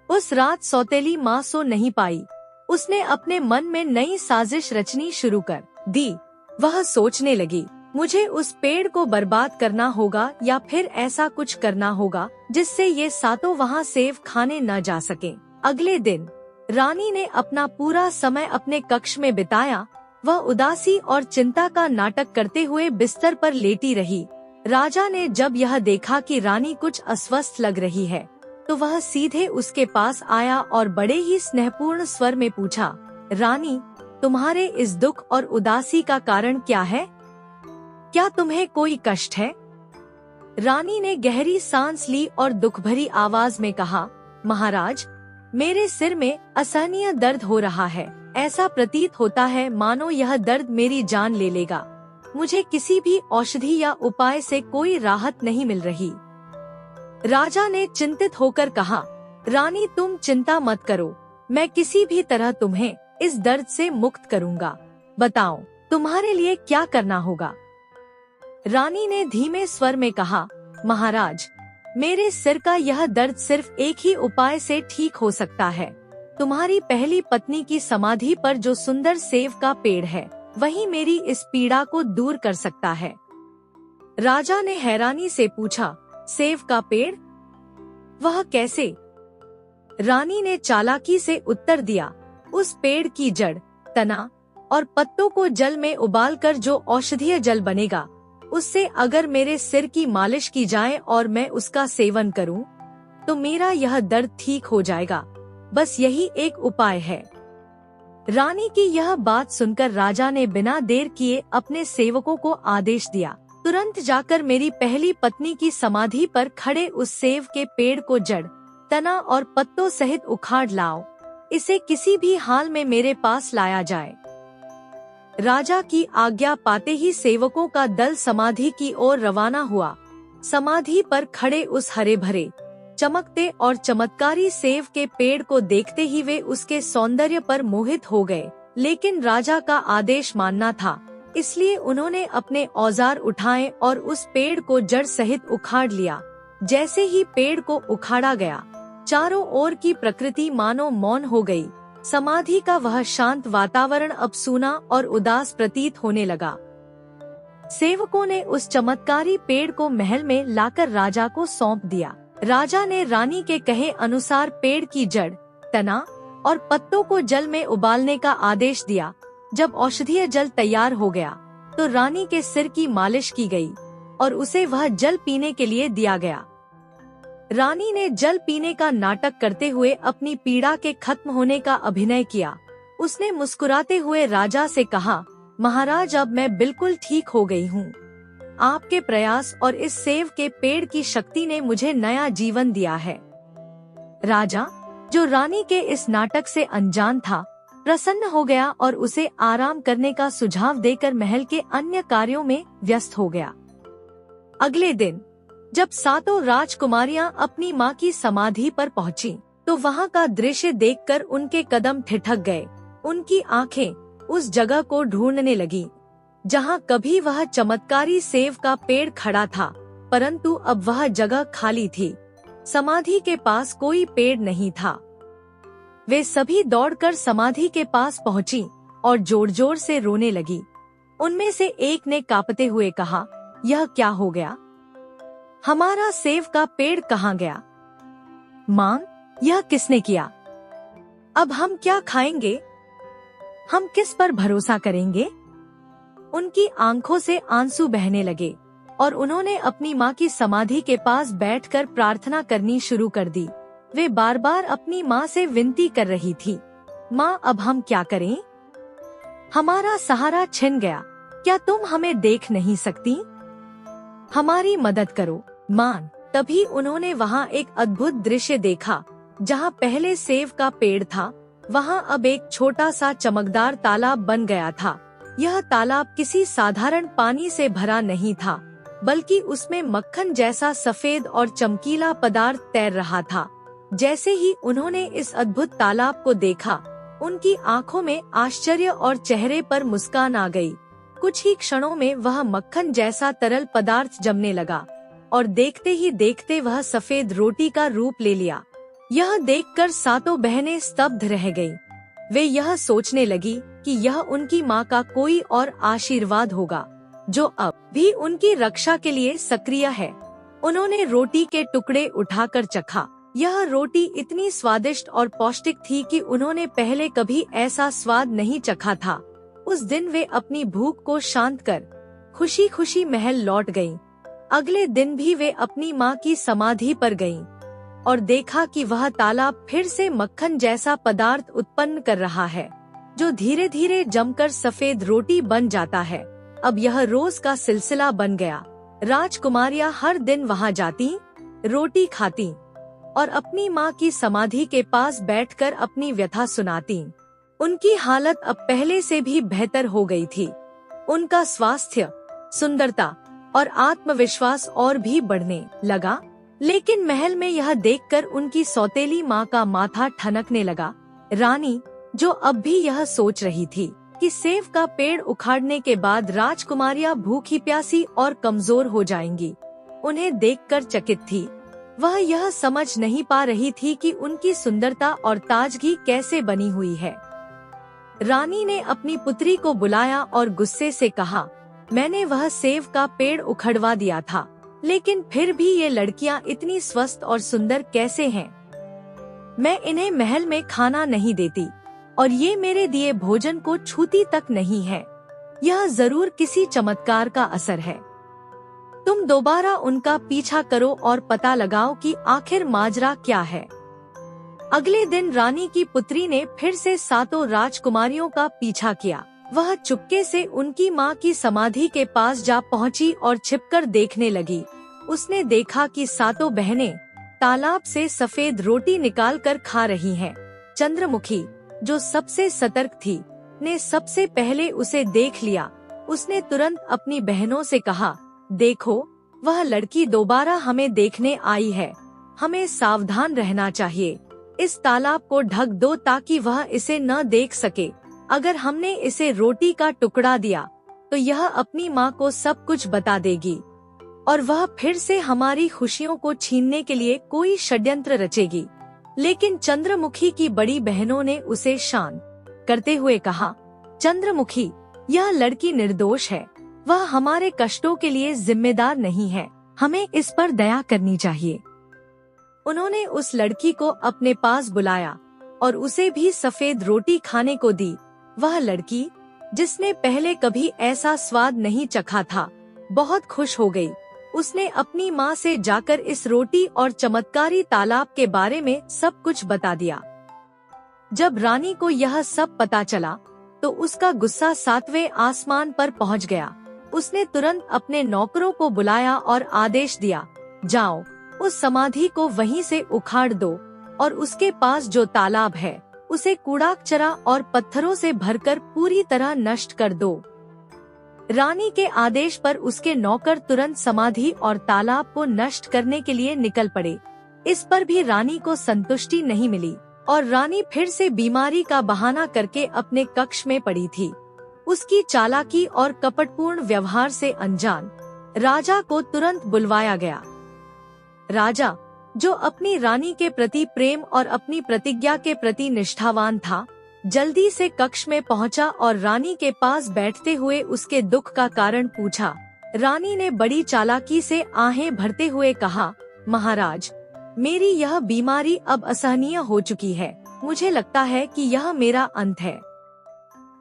उस रात सौतेली माँ सो नहीं पाई। उसने अपने मन में नई साजिश रचनी शुरू कर दी। वह सोचने लगी, मुझे उस पेड़ को बर्बाद करना होगा या फिर ऐसा कुछ करना होगा जिससे ये सातों वहाँ सेब खाने न जा सकें। अगले दिन रानी ने अपना पूरा समय अपने कक्ष में बिताया। वह उदासी और चिंता का नाटक करते हुए बिस्तर पर लेटी रही। राजा ने जब यह देखा कि रानी कुछ अस्वस्थ लग रही है, तो वह सीधे उसके पास आया और बड़े ही स्नेहपूर्ण स्वर में पूछा, रानी, तुम्हारे इस दुख और उदासी का कारण क्या है? क्या तुम्हें कोई कष्ट है? रानी ने गहरी सांस ली और दुख भरी आवाज में कहा, महाराज, मेरे सिर में असहनीय दर्द हो रहा है। ऐसा प्रतीत होता है मानो यह दर्द मेरी जान ले लेगा। मुझे किसी भी औषधि या उपाय से कोई राहत नहीं मिल रही। राजा ने चिंतित होकर कहा, रानी, तुम चिंता मत करो। मैं किसी भी तरह तुम्हें इस दर्द से मुक्त करूंगा। बताओ, तुम्हारे लिए क्या करना होगा? रानी ने धीमे स्वर में कहा, महाराज, मेरे सिर का यह दर्द सिर्फ एक ही उपाय से ठीक हो सकता है। तुम्हारी पहली पत्नी की समाधि पर जो सुंदर सेब का पेड़ है, वही मेरी इस पीड़ा को दूर कर सकता है। राजा ने हैरानी से पूछा, सेब का पेड़? वह कैसे? रानी ने चालाकी से उत्तर दिया, उस पेड़ की जड़, तना और पत्तों को जल में उबालकर जो औषधीय जल बनेगा, उससे अगर मेरे सिर की मालिश की जाए और मैं उसका सेवन करूं, तो मेरा यह दर्द ठीक हो जाएगा। बस यही एक उपाय है। रानी की यह बात सुनकर राजा ने बिना देर किए अपने सेवकों को आदेश दिया, तुरंत जाकर मेरी पहली पत्नी की समाधि पर खड़े उस सेब के पेड़ को जड़, तना और पत्तों सहित उखाड़ लाओ। इसे किसी भी हाल में मेरे पास लाया जाए। राजा की आज्ञा पाते ही सेवकों का दल समाधि की ओर रवाना हुआ। समाधि पर खड़े उस हरे भरे, चमकते और चमत्कारी सेब के पेड़ को देखते ही वे उसके सौंदर्य पर मोहित हो गए। लेकिन राजा का आदेश मानना था, इसलिए उन्होंने अपने औजार उठाए और उस पेड़ को जड़ सहित उखाड़ लिया। जैसे ही पेड़ को उखाड़ा गया, चारों ओर की प्रकृति मानो मौन हो गई। समाधि का वह शांत वातावरण अब सूना और उदास प्रतीत होने लगा। सेवकों ने उस चमत्कारी पेड़ को महल में लाकर राजा को सौंप दिया। राजा ने रानी के कहे अनुसार पेड़ की जड़, तना और पत्तों को जल में उबालने का आदेश दिया। जब औषधीय जल तैयार हो गया, तो रानी के सिर की मालिश की गई और उसे वह जल पीने के लिए दिया गया। रानी ने जल पीने का नाटक करते हुए अपनी पीड़ा के खत्म होने का अभिनय किया। उसने मुस्कुराते हुए राजा से कहा, महाराज, अब मैं बिल्कुल ठीक हो गई हूँ। आपके प्रयास और इस सेब के पेड़ की शक्ति ने मुझे नया जीवन दिया है। राजा, जो रानी के इस नाटक से अनजान था, प्रसन्न हो गया और उसे आराम करने का सुझाव देकर महल के अन्य कार्यों में व्यस्त हो गया। अगले दिन जब सातों राजकुमारियां अपनी माँ की समाधि पर पहुंची, तो वहाँ का दृश्य देखकर उनके कदम ठिठक गए। उनकी आंखें उस जगह को ढूंढने लगी जहाँ कभी वह चमत्कारी सेब का पेड़ खड़ा था, परंतु अब वह जगह खाली थी। समाधि के पास कोई पेड़ नहीं था। वे सभी दौड़कर समाधि के पास पहुंची और जोर जोर से रोने लगी। उनमें से एक ने कांपते हुए कहा, यह क्या हो गया? हमारा सेब का पेड़ कहाँ गया? मां, यह किसने किया? अब हम क्या खाएंगे? हम किस पर भरोसा करेंगे? उनकी आंखों से आंसू बहने लगे और उन्होंने अपनी माँ की समाधि के पास बैठकर प्रार्थना करनी शुरू कर दी। वे बार बार अपनी माँ से विनती कर रही थी, माँ, अब हम क्या करें? हमारा सहारा छिन गया, क्या तुम हमें देख नहीं सकती? हमारी मदद करो, मान। तभी उन्होंने वहाँ एक अद्भुत दृश्य देखा। जहाँ पहले सेब का पेड़ था, वहाँ अब एक छोटा सा चमकदार तालाब बन गया था। यह तालाब किसी साधारण पानी से भरा नहीं था, बल्कि उसमें मक्खन जैसा सफेद और चमकीला पदार्थ तैर रहा था। जैसे ही उन्होंने इस अद्भुत तालाब को देखा, उनकी आंखों में आश्चर्य और चेहरे पर मुस्कान आ गई। कुछ ही क्षणों में वह मक्खन जैसा तरल पदार्थ जमने लगा और देखते ही देखते वह सफेद रोटी का रूप ले लिया। यह देखकर सातों बहनें स्तब्ध रह गईं। वे यह सोचने लगी कि यह उनकी माँ का कोई और आशीर्वाद होगा, जो अब भी उनकी रक्षा के लिए सक्रिय है। उन्होंने रोटी के टुकड़े उठाकर चखा। यह रोटी इतनी स्वादिष्ट और पौष्टिक थी कि उन्होंने पहले कभी ऐसा स्वाद नहीं चखा था। उस दिन वे अपनी भूख को शांत कर खुशी खुशी महल लौट गईं। अगले दिन भी वे अपनी माँ की समाधि पर गईं और देखा कि वह तालाब फिर से मक्खन जैसा पदार्थ उत्पन्न कर रहा है, जो धीरे धीरे जमकर सफेद रोटी बन जाता है। अब यह रोज का सिलसिला बन गया। राजकुमारियां हर दिन वहां जाती, रोटी खाती और अपनी माँ की समाधि के पास बैठकर अपनी व्यथा सुनाती। उनकी हालत अब पहले से भी बेहतर हो गई थी। उनका स्वास्थ्य, सुंदरता और आत्मविश्वास और भी बढ़ने लगा। लेकिन महल में यह देखकर उनकी सौतेली माँ का माथा ठनकने लगा। रानी, जो अब भी यह सोच रही थी कि सेब का पेड़ उखाड़ने के बाद राजकुमारियां भूखी प्यासी और कमजोर हो जाएंगी, उन्हें देखकर चकित थी। वह यह समझ नहीं पा रही थी कि उनकी सुंदरता और ताजगी कैसे बनी हुई है। रानी ने अपनी पुत्री को बुलाया और गुस्से से कहा, मैंने वह सेब का पेड़ उखड़वा दिया था, लेकिन फिर भी ये लड़कियां इतनी स्वस्थ और सुंदर कैसे हैं? मैं इन्हें महल में खाना नहीं देती और ये मेरे दिए भोजन को छूती तक नहीं है। यह जरूर किसी चमत्कार का असर है। तुम दोबारा उनका पीछा करो और पता लगाओ कि आखिर माजरा क्या है। अगले दिन रानी की पुत्री ने फिर से सातों राजकुमारियों का पीछा किया। वह चुपके से उनकी माँ की समाधि के पास जा पहुँची और छिपकर देखने लगी। उसने देखा कि सातों बहनें तालाब से सफेद रोटी निकालकर खा रही हैं। चंद्रमुखी, जो सबसे सतर्क थी, ने सबसे पहले उसे देख लिया। उसने तुरंत अपनी बहनों से कहा, देखो, वह लड़की दोबारा हमें देखने आई है। हमें सावधान रहना चाहिए। इस तालाब को ढक दो ताकि वह इसे न देख सके। अगर हमने इसे रोटी का टुकड़ा दिया तो यह अपनी माँ को सब कुछ बता देगी और वह फिर से हमारी खुशियों को छीनने के लिए कोई षड्यंत्र रचेगी। लेकिन चंद्रमुखी की बड़ी बहनों ने उसे शांत करते हुए कहा, चंद्रमुखी, यह लड़की निर्दोष है। वह हमारे कष्टों के लिए जिम्मेदार नहीं है। हमें इस पर दया करनी चाहिए। उन्होंने उस लड़की को अपने पास बुलाया और उसे भी सफेद रोटी खाने को दी। वह लड़की, जिसने पहले कभी ऐसा स्वाद नहीं चखा था, बहुत खुश हो गई। उसने अपनी माँ से जाकर इस रोटी और चमत्कारी तालाब के बारे में सब कुछ बता दिया। जब रानी को यह सब पता चला तो उसका गुस्सा 7वें आसमान पर पहुँच गया। उसने तुरंत अपने नौकरों को बुलाया और आदेश दिया, जाओ, उस समाधि को वहीं से उखाड़ दो और उसके पास जो तालाब है उसे कूड़ाकचरा और पत्थरों से भरकर पूरी तरह नष्ट कर दो। रानी के आदेश पर उसके नौकर तुरंत समाधि और तालाब को नष्ट करने के लिए निकल पड़े। इस पर भी रानी को संतुष्टि नहीं मिली और रानी फिर से बीमारी का बहाना करके अपने कक्ष में पड़ी थी। उसकी चालाकी और कपटपूर्ण व्यवहार से अनजान राजा को तुरंत बुलवाया गया। राजा, जो अपनी रानी के प्रति प्रेम और अपनी प्रतिज्ञा के प्रति निष्ठावान था, जल्दी से कक्ष में पहुंचा और रानी के पास बैठते हुए उसके दुख का कारण पूछा। रानी ने बड़ी चालाकी से आहें भरते हुए कहा, महाराज, मेरी यह बीमारी अब असहनीय हो चुकी है। मुझे लगता है कि यह मेरा अंत है।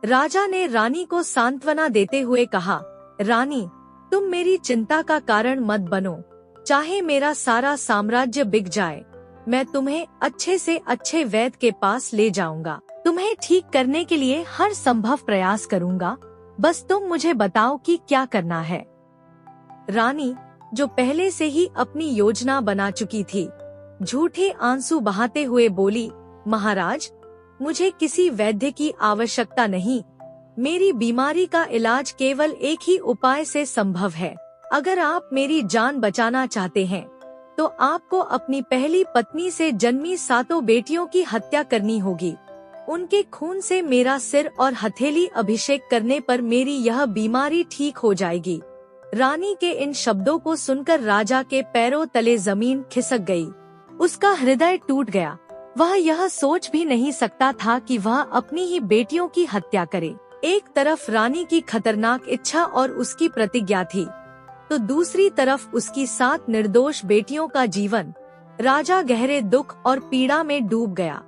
राजा ने रानी को सांत्वना देते हुए कहा, रानी, तुम मेरी चिंता का कारण मत बनो। चाहे मेरा सारा साम्राज्य बिक जाए, मैं तुम्हें अच्छे से अच्छे वैद्य के पास ले जाऊंगा। तुम्हें ठीक करने के लिए हर संभव प्रयास करूंगा, बस तुम मुझे बताओ कि क्या करना है। रानी, जो पहले से ही अपनी योजना बना चुकी थी, झूठे आंसू बहाते हुए बोली, महाराज, मुझे किसी वैद्य की आवश्यकता नहीं। मेरी बीमारी का इलाज केवल एक ही उपाय से संभव है। अगर आप मेरी जान बचाना चाहते हैं, तो आपको अपनी पहली पत्नी से जन्मी 7 बेटियों की हत्या करनी होगी। उनके खून से मेरा सिर और हथेली अभिषेक करने पर मेरी यह बीमारी ठीक हो जाएगी। रानी के इन शब्दों को सुनकर राजा के पैरों तले जमीन खिसक गई। उसका हृदय टूट गया। वह यह सोच भी नहीं सकता था कि वह अपनी ही बेटियों की हत्या करे। एक तरफ रानी की खतरनाक इच्छा और उसकी प्रतिज्ञा थी, तो दूसरी तरफ उसकी 7 निर्दोष बेटियों का जीवन। राजा गहरे दुख और पीड़ा में डूब गया।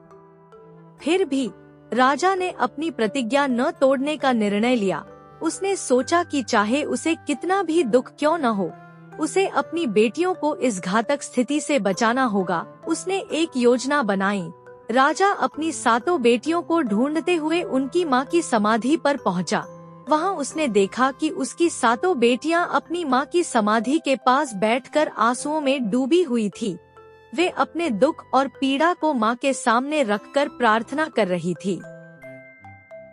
फिर भी राजा ने अपनी प्रतिज्ञा न तोड़ने का निर्णय लिया। उसने सोचा कि चाहे उसे कितना भी दुख क्यों न हो, उसे अपनी बेटियों को इस घातक स्थिति से बचाना होगा। उसने एक योजना बनाई। राजा अपनी 7 बेटियों को ढूंढते हुए उनकी मां की समाधि पर पहुंचा। वहां उसने देखा कि उसकी 7 बेटियां अपनी मां की समाधि के पास बैठकर आंसुओं में डूबी हुई थी। वे अपने दुख और पीड़ा को मां के सामने रखकर प्रार्थना कर रही थी।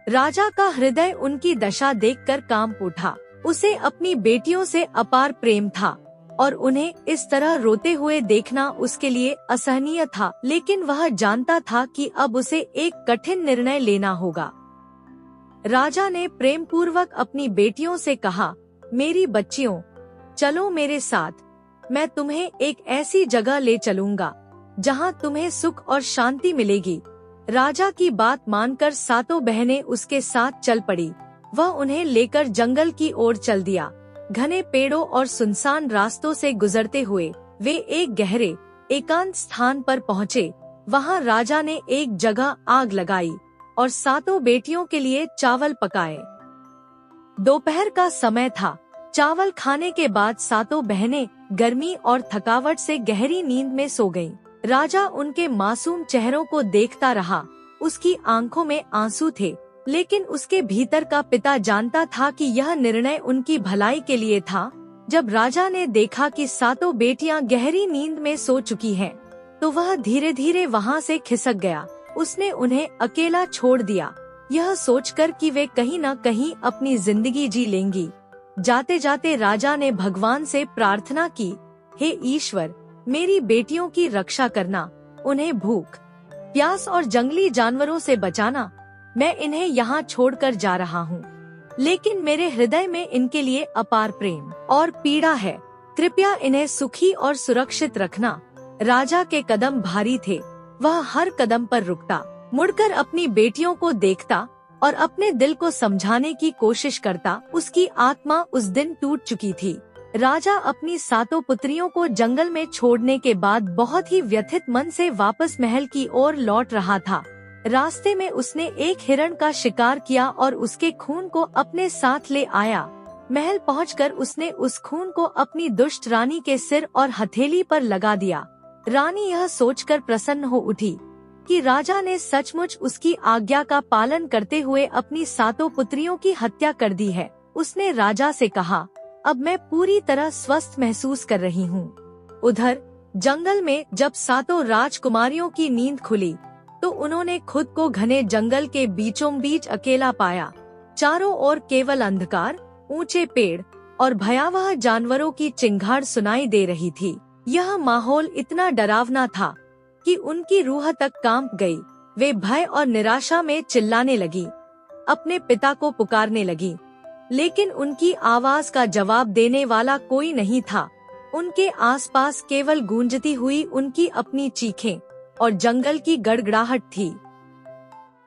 राजा का हृदय उनकी दशा देखकर कांप उठा। उसे अपनी बेटियों से अपार प्रेम था और उन्हें इस तरह रोते हुए देखना उसके लिए असहनीय था। लेकिन वह जानता था कि अब उसे एक कठिन निर्णय लेना होगा। राजा ने प्रेम पूर्वक अपनी बेटियों से कहा, मेरी बच्चियों, चलो मेरे साथ। मैं तुम्हें एक ऐसी जगह ले चलूंगा जहां तुम्हें सुख और शांति मिलेगी। राजा की बात मानकर 7 बहनें उसके साथ चल पड़ी। वह उन्हें लेकर जंगल की ओर चल दिया। घने पेड़ों और सुनसान रास्तों से गुजरते हुए वे एक गहरे एकांत स्थान पर पहुँचे। वहाँ राजा ने एक जगह आग लगाई और 7 बेटियों के लिए चावल पकाए। दोपहर का समय था। चावल खाने के बाद 7 बहनें गर्मी और थकावट से गहरी नींद में सो गईं। राजा उनके मासूम चेहरों को देखता रहा। उसकी आंखों में आंसू थे, लेकिन उसके भीतर का पिता जानता था कि यह निर्णय उनकी भलाई के लिए था। जब राजा ने देखा कि 7 बेटियां गहरी नींद में सो चुकी हैं, तो वह धीरे धीरे वहां से खिसक गया। उसने उन्हें अकेला छोड़ दिया, यह सोचकर कि वे कहीं न कहीं अपनी जिंदगी जी लेंगी। जाते जाते राजा ने भगवान से प्रार्थना की, हे ईश्वर, मेरी बेटियों की रक्षा करना, उन्हें भूख, प्यास और जंगली जानवरों से बचाना। मैं इन्हें यहाँ छोड़कर जा रहा हूँ, लेकिन मेरे हृदय में इनके लिए अपार प्रेम और पीड़ा है। कृपया इन्हें सुखी और सुरक्षित रखना। राजा के कदम भारी थे। वह हर कदम पर रुकता, मुड़कर अपनी बेटियों को देखता और अपने दिल को समझाने की कोशिश करता। उसकी आत्मा उस दिन टूट चुकी थी। राजा अपनी 7 पुत्रियों को जंगल में छोड़ने के बाद बहुत ही व्यथित मन से वापस महल की ओर लौट रहा था। रास्ते में उसने एक हिरण का शिकार किया और उसके खून को अपने साथ ले आया। महल पहुंचकर उसने उस खून को अपनी दुष्ट रानी के सिर और हथेली पर लगा दिया। रानी यह सोचकर प्रसन्न हो उठी कि राजा ने सचमुच उसकी आज्ञा का पालन करते हुए अपनी 7 पुत्रियों की हत्या कर दी है। उसने राजा से कहा, अब मैं पूरी तरह स्वस्थ महसूस कर रही हूँ। उधर जंगल में जब 7 राजकुमारियों की नींद खुली, तो उन्होंने खुद को घने जंगल के बीचों बीच अकेला पाया। चारों ओर केवल अंधकार, ऊंचे पेड़ और भयावह जानवरों की चिंगाड़ सुनाई दे रही थी। यह माहौल इतना डरावना था कि उनकी रूह तक कांप गई। वे भय और निराशा में चिल्लाने लगी, अपने पिता को पुकारने लगी, लेकिन उनकी आवाज का जवाब देने वाला कोई नहीं था। उनके आसपास केवल गूंजती हुई उनकी अपनी चीखें और जंगल की गड़गड़ाहट थी।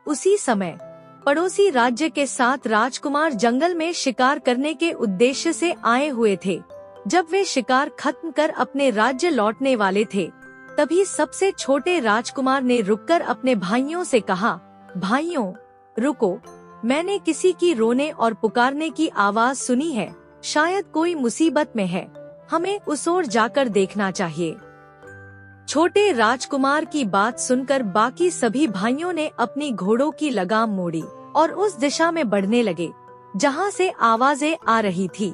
उसी समय पड़ोसी राज्य के 7 राजकुमार जंगल में शिकार करने के उद्देश्य से आए हुए थे। जब वे शिकार खत्म कर अपने राज्य लौटने वाले थे, तभी सबसे छोटे राजकुमार ने रुककर अपने भाइयों से कहा, भाइयों, रुको, मैंने किसी की रोने और पुकारने की आवाज सुनी है। शायद कोई मुसीबत में है, हमें उस ओर जाकर देखना चाहिए। छोटे राजकुमार की बात सुनकर बाकी सभी भाइयों ने अपनी घोड़ों की लगाम मोड़ी और उस दिशा में बढ़ने लगे जहाँ से आवाजें आ रही थी।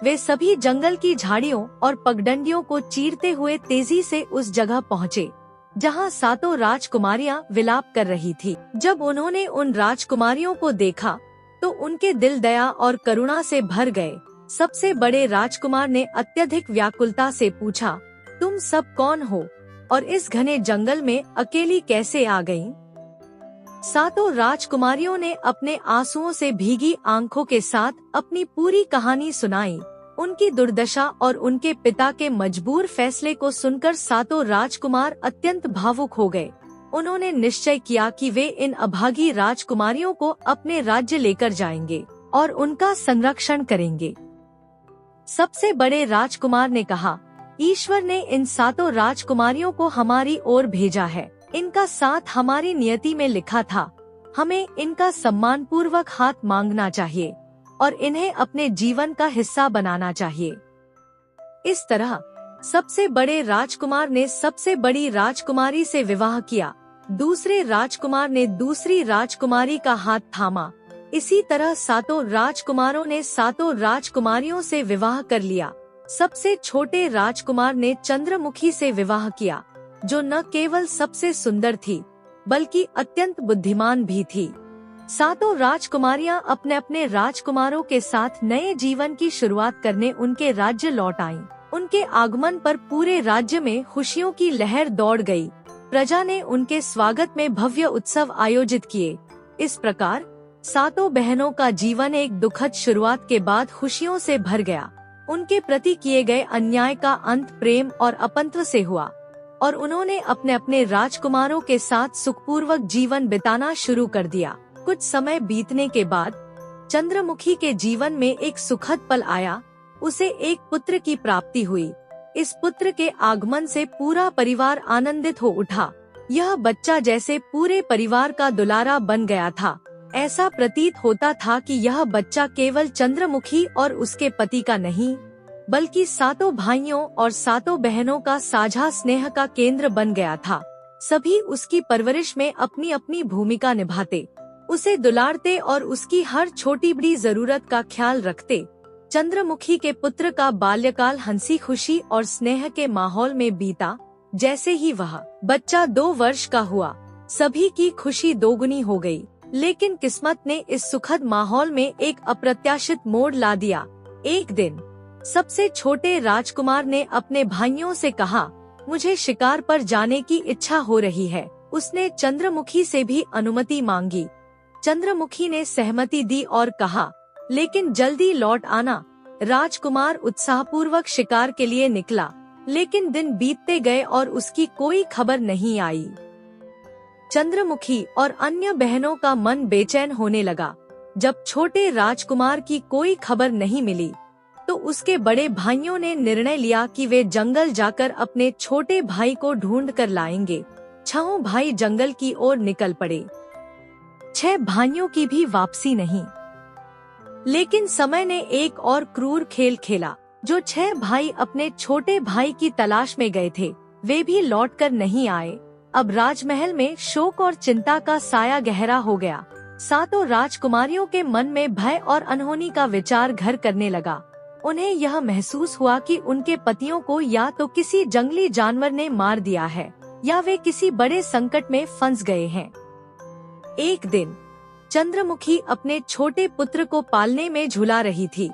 वे सभी जंगल की झाड़ियों और पगडंडियों को चीरते हुए तेजी से उस जगह पहुँचे जहाँ सातों राजकुमारियां विलाप कर रही थी। जब उन्होंने उन राजकुमारियों को देखा तो उनके दिल दया और करुणा से भर गए। सबसे बड़े राजकुमार ने अत्यधिक व्याकुलता से पूछा, तुम सब कौन हो और इस घने जंगल में अकेली कैसे आ गईं? सातों राजकुमारियों ने अपने आंसुओं से भीगी आंखों के साथ अपनी पूरी कहानी सुनाई। उनकी दुर्दशा और उनके पिता के मजबूर फैसले को सुनकर सातों राजकुमार अत्यंत भावुक हो गए। उन्होंने निश्चय किया कि वे इन अभागी राजकुमारियों को अपने राज्य लेकर जाएंगे और उनका संरक्षण करेंगे। सबसे बड़े राजकुमार ने कहा, ईश्वर ने इन सातों राजकुमारियों को हमारी ओर भेजा है। इनका साथ हमारी नियति में लिखा था। हमें इनका सम्मान पूर्वक हाथ मांगना चाहिए और इन्हें अपने जीवन का हिस्सा बनाना चाहिए। इस तरह सबसे बड़े राजकुमार ने सबसे बड़ी राजकुमारी से विवाह किया। दूसरे राजकुमार ने दूसरी राजकुमारी का हाथ थामा। इसी तरह सातों राजकुमारों ने सातों राजकुमारियों से विवाह कर लिया। सबसे छोटे राजकुमार ने चंद्रमुखी से विवाह किया, जो न केवल सबसे सुंदर थी बल्कि अत्यंत बुद्धिमान भी थी। सातों राजकुमारियां अपने अपने राजकुमारों के साथ नए जीवन की शुरुआत करने उनके राज्य लौट आईं। उनके आगमन पर पूरे राज्य में खुशियों की लहर दौड़ गई। प्रजा ने उनके स्वागत में भव्य उत्सव आयोजित किए। इस प्रकार सातों बहनों का जीवन एक दुखद शुरुआत के बाद खुशियों से भर गया। उनके प्रति किए गए अन्याय का अंत प्रेम और अपनत्व से हुआ और उन्होंने अपने अपने राजकुमारों के साथ सुखपूर्वक जीवन बिताना शुरू कर दिया। कुछ समय बीतने के बाद चंद्रमुखी के जीवन में एक सुखद पल आया। उसे एक पुत्र की प्राप्ति हुई। इस पुत्र के आगमन से पूरा परिवार आनंदित हो उठा। यह बच्चा जैसे पूरे परिवार का दुलारा बन गया था। ऐसा प्रतीत होता था कि यह बच्चा केवल चंद्रमुखी और उसके पति का नहीं, बल्कि सातों भाइयों और सातों बहनों का साझा स्नेह का केंद्र बन गया था। सभी उसकी परवरिश में अपनी अपनी भूमिका निभाते, उसे दुलारते और उसकी हर छोटी बड़ी जरूरत का ख्याल रखते। चंद्रमुखी के पुत्र का बाल्यकाल हंसी खुशी और स्नेह के माहौल में बीता। जैसे ही वह बच्चा 2 वर्ष का हुआ, सभी की खुशी दोगुनी हो गई। लेकिन किस्मत ने इस सुखद माहौल में एक अप्रत्याशित मोड़ ला दिया। एक दिन सबसे छोटे राजकुमार ने अपने भाइयों से कहा, मुझे शिकार पर जाने की इच्छा हो रही है। उसने चंद्रमुखी से भी अनुमति मांगी। चंद्रमुखी ने सहमति दी और कहा, लेकिन जल्दी लौट आना। राजकुमार उत्साहपूर्वक शिकार के लिए निकला, लेकिन दिन बीतते गए और उसकी कोई खबर नहीं आई। चंद्रमुखी और अन्य बहनों का मन बेचैन होने लगा। जब छोटे राजकुमार की कोई खबर नहीं मिली, तो उसके बड़े भाइयों ने निर्णय लिया कि वे जंगल जाकर अपने छोटे भाई को ढूंढ कर लाएंगे। 6 भाई जंगल की ओर निकल पड़े। 6 भाइयों की भी वापसी नहीं। लेकिन समय ने एक और क्रूर खेल खेला। जो 6 भाई अपने छोटे भाई की तलाश में गए थे, वे भी लौटकर नहीं आए। अब राजमहल में शोक और चिंता का साया गहरा हो गया। सातों राजकुमारियों के मन में भय और अनहोनी का विचार घर करने लगा। उन्हें यह महसूस हुआ कि उनके पतियों को या तो किसी जंगली जानवर ने मार दिया है या वे किसी बड़े संकट में फंस गए हैं। एक दिन चंद्रमुखी अपने छोटे पुत्र को पालने में झुला रही थी।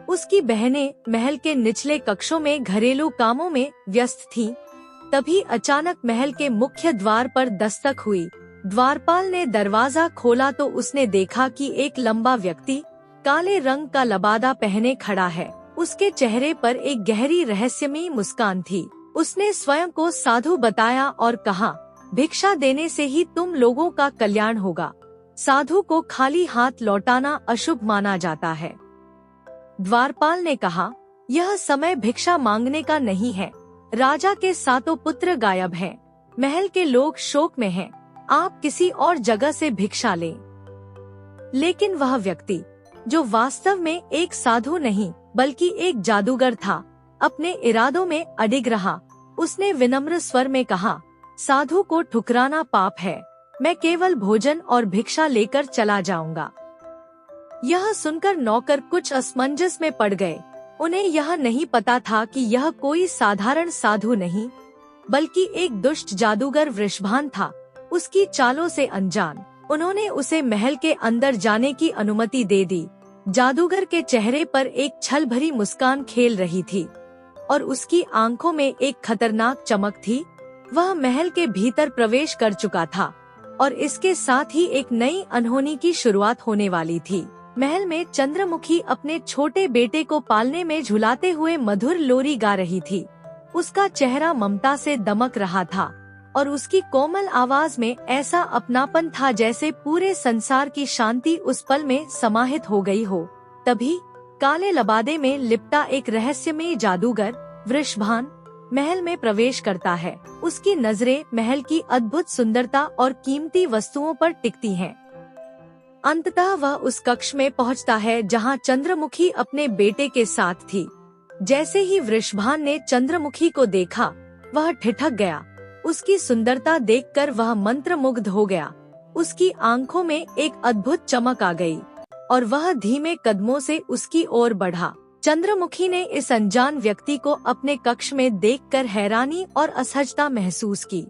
उसकी बहनें महल के निचले कक्षों में घरेलू कामों में व्यस्त थीं। तभी अचानक महल के मुख्य द्वार पर दस्तक हुई। द्वारपाल ने दरवाजा खोला तो उसने देखा कि एक लंबा व्यक्ति काले रंग का लबादा पहने खड़ा है। उसके चेहरे पर एक गहरी रहस्यमयी मुस्कान थी। उसने स्वयं को साधु बताया और कहा, भिक्षा देने से ही तुम लोगों का कल्याण होगा। साधु को खाली हाथ लौटाना अशुभ माना जाता है। द्वारपाल ने कहा, यह समय भिक्षा मांगने का नहीं है। राजा के सातों पुत्र गायब हैं। महल के लोग शोक में हैं। आप किसी और जगह से भिक्षा लें। लेकिन वह व्यक्ति, जो वास्तव में एक साधु नहीं बल्कि एक जादूगर था, अपने इरादों में अडिग रहा। उसने विनम्र स्वर में कहा, साधु को ठुकराना पाप है, मैं केवल भोजन और भिक्षा लेकर चला जाऊंगा। यह सुनकर नौकर कुछ असमंजस में पड़ गए। उन्हें यह नहीं पता था कि यह कोई साधारण साधु नहीं, बल्कि एक दुष्ट जादूगर वृषभान था, उसकी चालों से अनजान। उन्होंने उसे महल के अंदर जाने की अनुमति दे दी। जादूगर के चेहरे पर एक छल भरी मुस्कान खेल रही थी और उसकी आंखों में एक खतरनाक चमक थी। वह महल के भीतर प्रवेश कर चुका था और इसके साथ ही एक नई अनहोनी की शुरुआत होने वाली थी। महल में चंद्रमुखी अपने छोटे बेटे को पालने में झुलाते हुए मधुर लोरी गा रही थी। उसका चेहरा ममता से दमक रहा था और उसकी कोमल आवाज में ऐसा अपनापन था जैसे पूरे संसार की शांति उस पल में समाहित हो गई हो। तभी काले लबादे में लिपटा एक रहस्यमय जादूगर वृषभान महल में प्रवेश करता है। उसकी नजरें महल की अद्भुत सुंदरता और कीमती वस्तुओं पर टिकती हैं। अंततः वह उस कक्ष में पहुंचता है जहां चंद्रमुखी अपने बेटे के साथ थी। जैसे ही वृषभान ने चंद्रमुखी को देखा, वह ठिठक गया। उसकी सुंदरता देखकर वह मंत्रमुग्ध हो गया। उसकी आंखों में एक अद्भुत चमक आ गई और वह धीमे कदमों से उसकी ओर बढ़ा। चंद्रमुखी ने इस अनजान व्यक्ति को अपने कक्ष में देखकर हैरानी और असहजता महसूस की।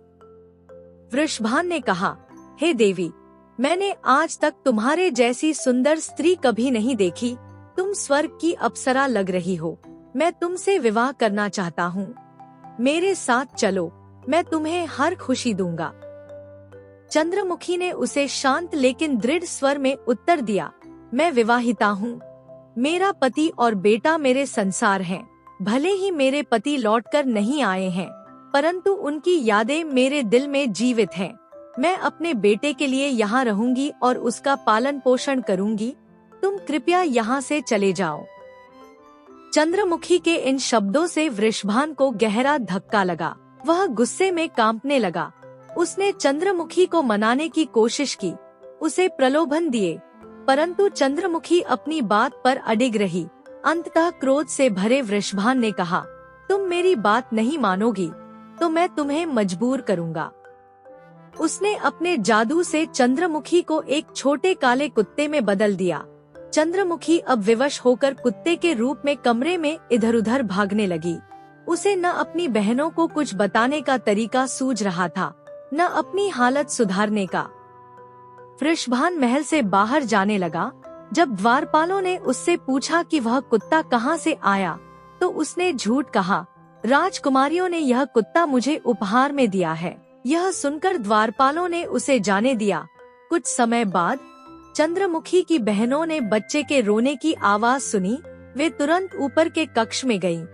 वृषभान ने कहा, हे देवी, मैंने आज तक तुम्हारे जैसी सुंदर स्त्री कभी नहीं देखी। तुम स्वर्ग की अप्सरा लग रही हो। मैं तुमसे विवाह करना चाहता हूँ। मेरे साथ चलो, मैं तुम्हें हर खुशी दूंगा। चंद्रमुखी ने उसे शांत लेकिन दृढ़ स्वर में उत्तर दिया, मैं विवाहिता हूँ। मेरा पति और बेटा मेरे संसार हैं। भले ही मेरे पति लौटकर नहीं आए हैं, परंतु उनकी यादें मेरे दिल में जीवित हैं। मैं अपने बेटे के लिए यहाँ रहूंगी और उसका पालन पोषण करूंगी। तुम कृपया यहाँ से चले जाओ। चंद्रमुखी के इन शब्दों से वृषभान को गहरा धक्का लगा। वह गुस्से में कांपने लगा। उसने चंद्रमुखी को मनाने की कोशिश की, उसे प्रलोभन दिए, परंतु चंद्रमुखी अपनी बात पर अडिग रही। अंततः क्रोध से भरे वृषभान ने कहा, तुम मेरी बात नहीं मानोगी तो मैं तुम्हें मजबूर करूंगा। उसने अपने जादू से चंद्रमुखी को एक छोटे काले कुत्ते में बदल दिया। चंद्रमुखी अब विवश होकर कुत्ते के रूप में कमरे में इधर उधर भागने लगी। उसे न अपनी बहनों को कुछ बताने का तरीका सूझ रहा था, न अपनी हालत सुधारने का। वृषभान महल से बाहर जाने लगा। जब द्वारपालों ने उससे पूछा कि वह कुत्ता कहाँ से आया, तो उसने झूठ कहा, राजकुमारियों ने यह कुत्ता मुझे उपहार में दिया है। यह सुनकर द्वारपालों ने उसे जाने दिया। कुछ समय बाद चंद्रमुखी की बहनों ने बच्चे के रोने की आवाज सुनी। वे तुरंत ऊपर के कक्ष में गईं,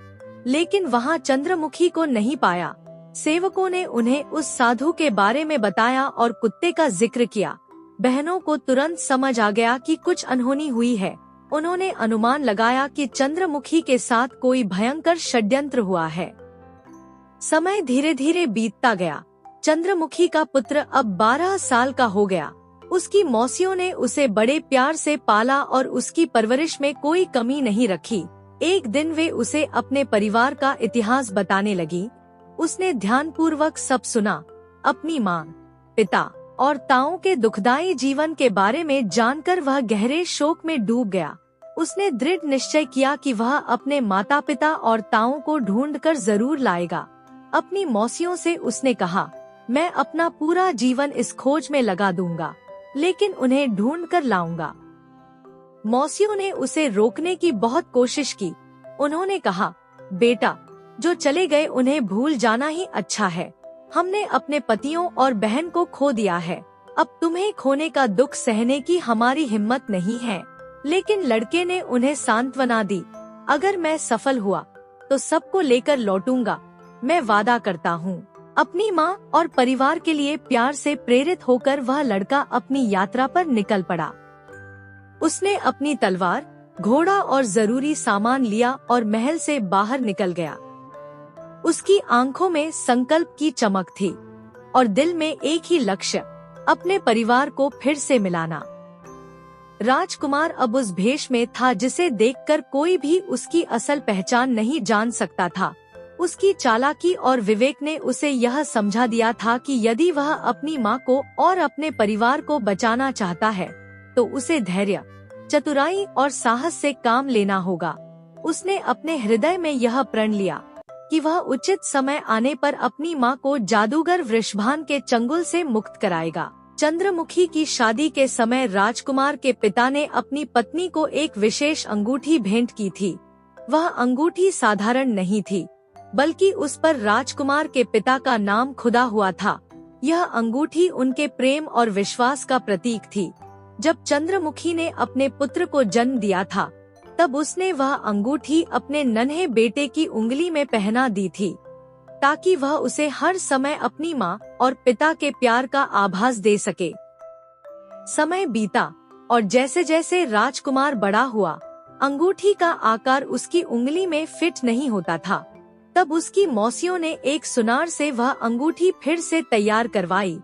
लेकिन वहां चंद्रमुखी को नहीं पाया। सेवकों ने उन्हें उस साधु के बारे में बताया और कुत्ते का जिक्र किया। बहनों को तुरंत समझ आ गया कि कुछ अनहोनी हुई है। उन्होंने अनुमान लगाया कि चंद्रमुखी के साथ कोई भयंकर षड्यंत्र हुआ है। समय धीरे धीरे बीतता गया। चंद्रमुखी का पुत्र अब 12 साल का हो गया। उसकी मौसियों ने उसे बड़े प्यार से पाला और उसकी परवरिश में कोई कमी नहीं रखी। एक दिन वे उसे अपने परिवार का इतिहास बताने लगी। उसने ध्यानपूर्वक सब सुना। अपनी माँ, पिता और ताऊ के दुखदायी जीवन के बारे में जानकर वह गहरे शोक में डूब गया। उसने दृढ़ निश्चय किया कि वह अपने माता पिता और ताऊ को ढूंढकर जरूर लाएगा। अपनी मौसियों से उसने कहा, मैं अपना पूरा जीवन इस खोज में लगा दूंगा, लेकिन उन्हें ढूंढ कर लाऊंगा। मौसियों ने उसे रोकने की बहुत कोशिश की। उन्होंने कहा, बेटा, जो चले गए उन्हें भूल जाना ही अच्छा है। हमने अपने पतियों और बहन को खो दिया है। अब तुम्हें खोने का दुख सहने की हमारी हिम्मत नहीं है। लेकिन लड़के ने उन्हें सांत्वना दी, अगर मैं सफल हुआ तो सबको लेकर लौटूंगा। मैं वादा करता हूँ। अपनी माँ और परिवार के लिए प्यार से प्रेरित होकर वह लड़का अपनी यात्रा पर निकल पड़ा। उसने अपनी तलवार, घोड़ा और जरूरी सामान लिया और महल से बाहर निकल गया। उसकी आंखों में संकल्प की चमक थी और दिल में एक ही लक्ष्य, अपने परिवार को फिर से मिलाना। राजकुमार अब उस भेष में था जिसे देखकर कोई भी उसकी असल पहचान नहीं जान सकता था। उसकी चालाकी और विवेक ने उसे यह समझा दिया था कि यदि वह अपनी माँ को और अपने परिवार को बचाना चाहता है तो उसे धैर्य, चतुराई और साहस से काम लेना होगा। उसने अपने हृदय में यह प्रण लिया कि वह उचित समय आने पर अपनी माँ को जादूगर वृषभान के चंगुल से मुक्त कराएगा। चंद्रमुखी की शादी के समय राजकुमार के पिता ने अपनी पत्नी को एक विशेष अंगूठी भेंट की थी। वह अंगूठी साधारण नहीं थी, बल्कि उस पर राजकुमार के पिता का नाम खुदा हुआ था। यह अंगूठी उनके प्रेम और विश्वास का प्रतीक थी। जब चंद्रमुखी ने अपने पुत्र को जन्म दिया था, तब उसने वह अंगूठी अपने नन्हे बेटे की उंगली में पहना दी थी, ताकि वह उसे हर समय अपनी माँ और पिता के प्यार का आभास दे सके। समय बीता और जैसे जैसे राजकुमार बड़ा हुआ, अंगूठी का आकार उसकी उंगली में फिट नहीं होता था। तब उसकी मौसियों ने एक सुनार से वह अंगूठी फिर से तैयार करवाई,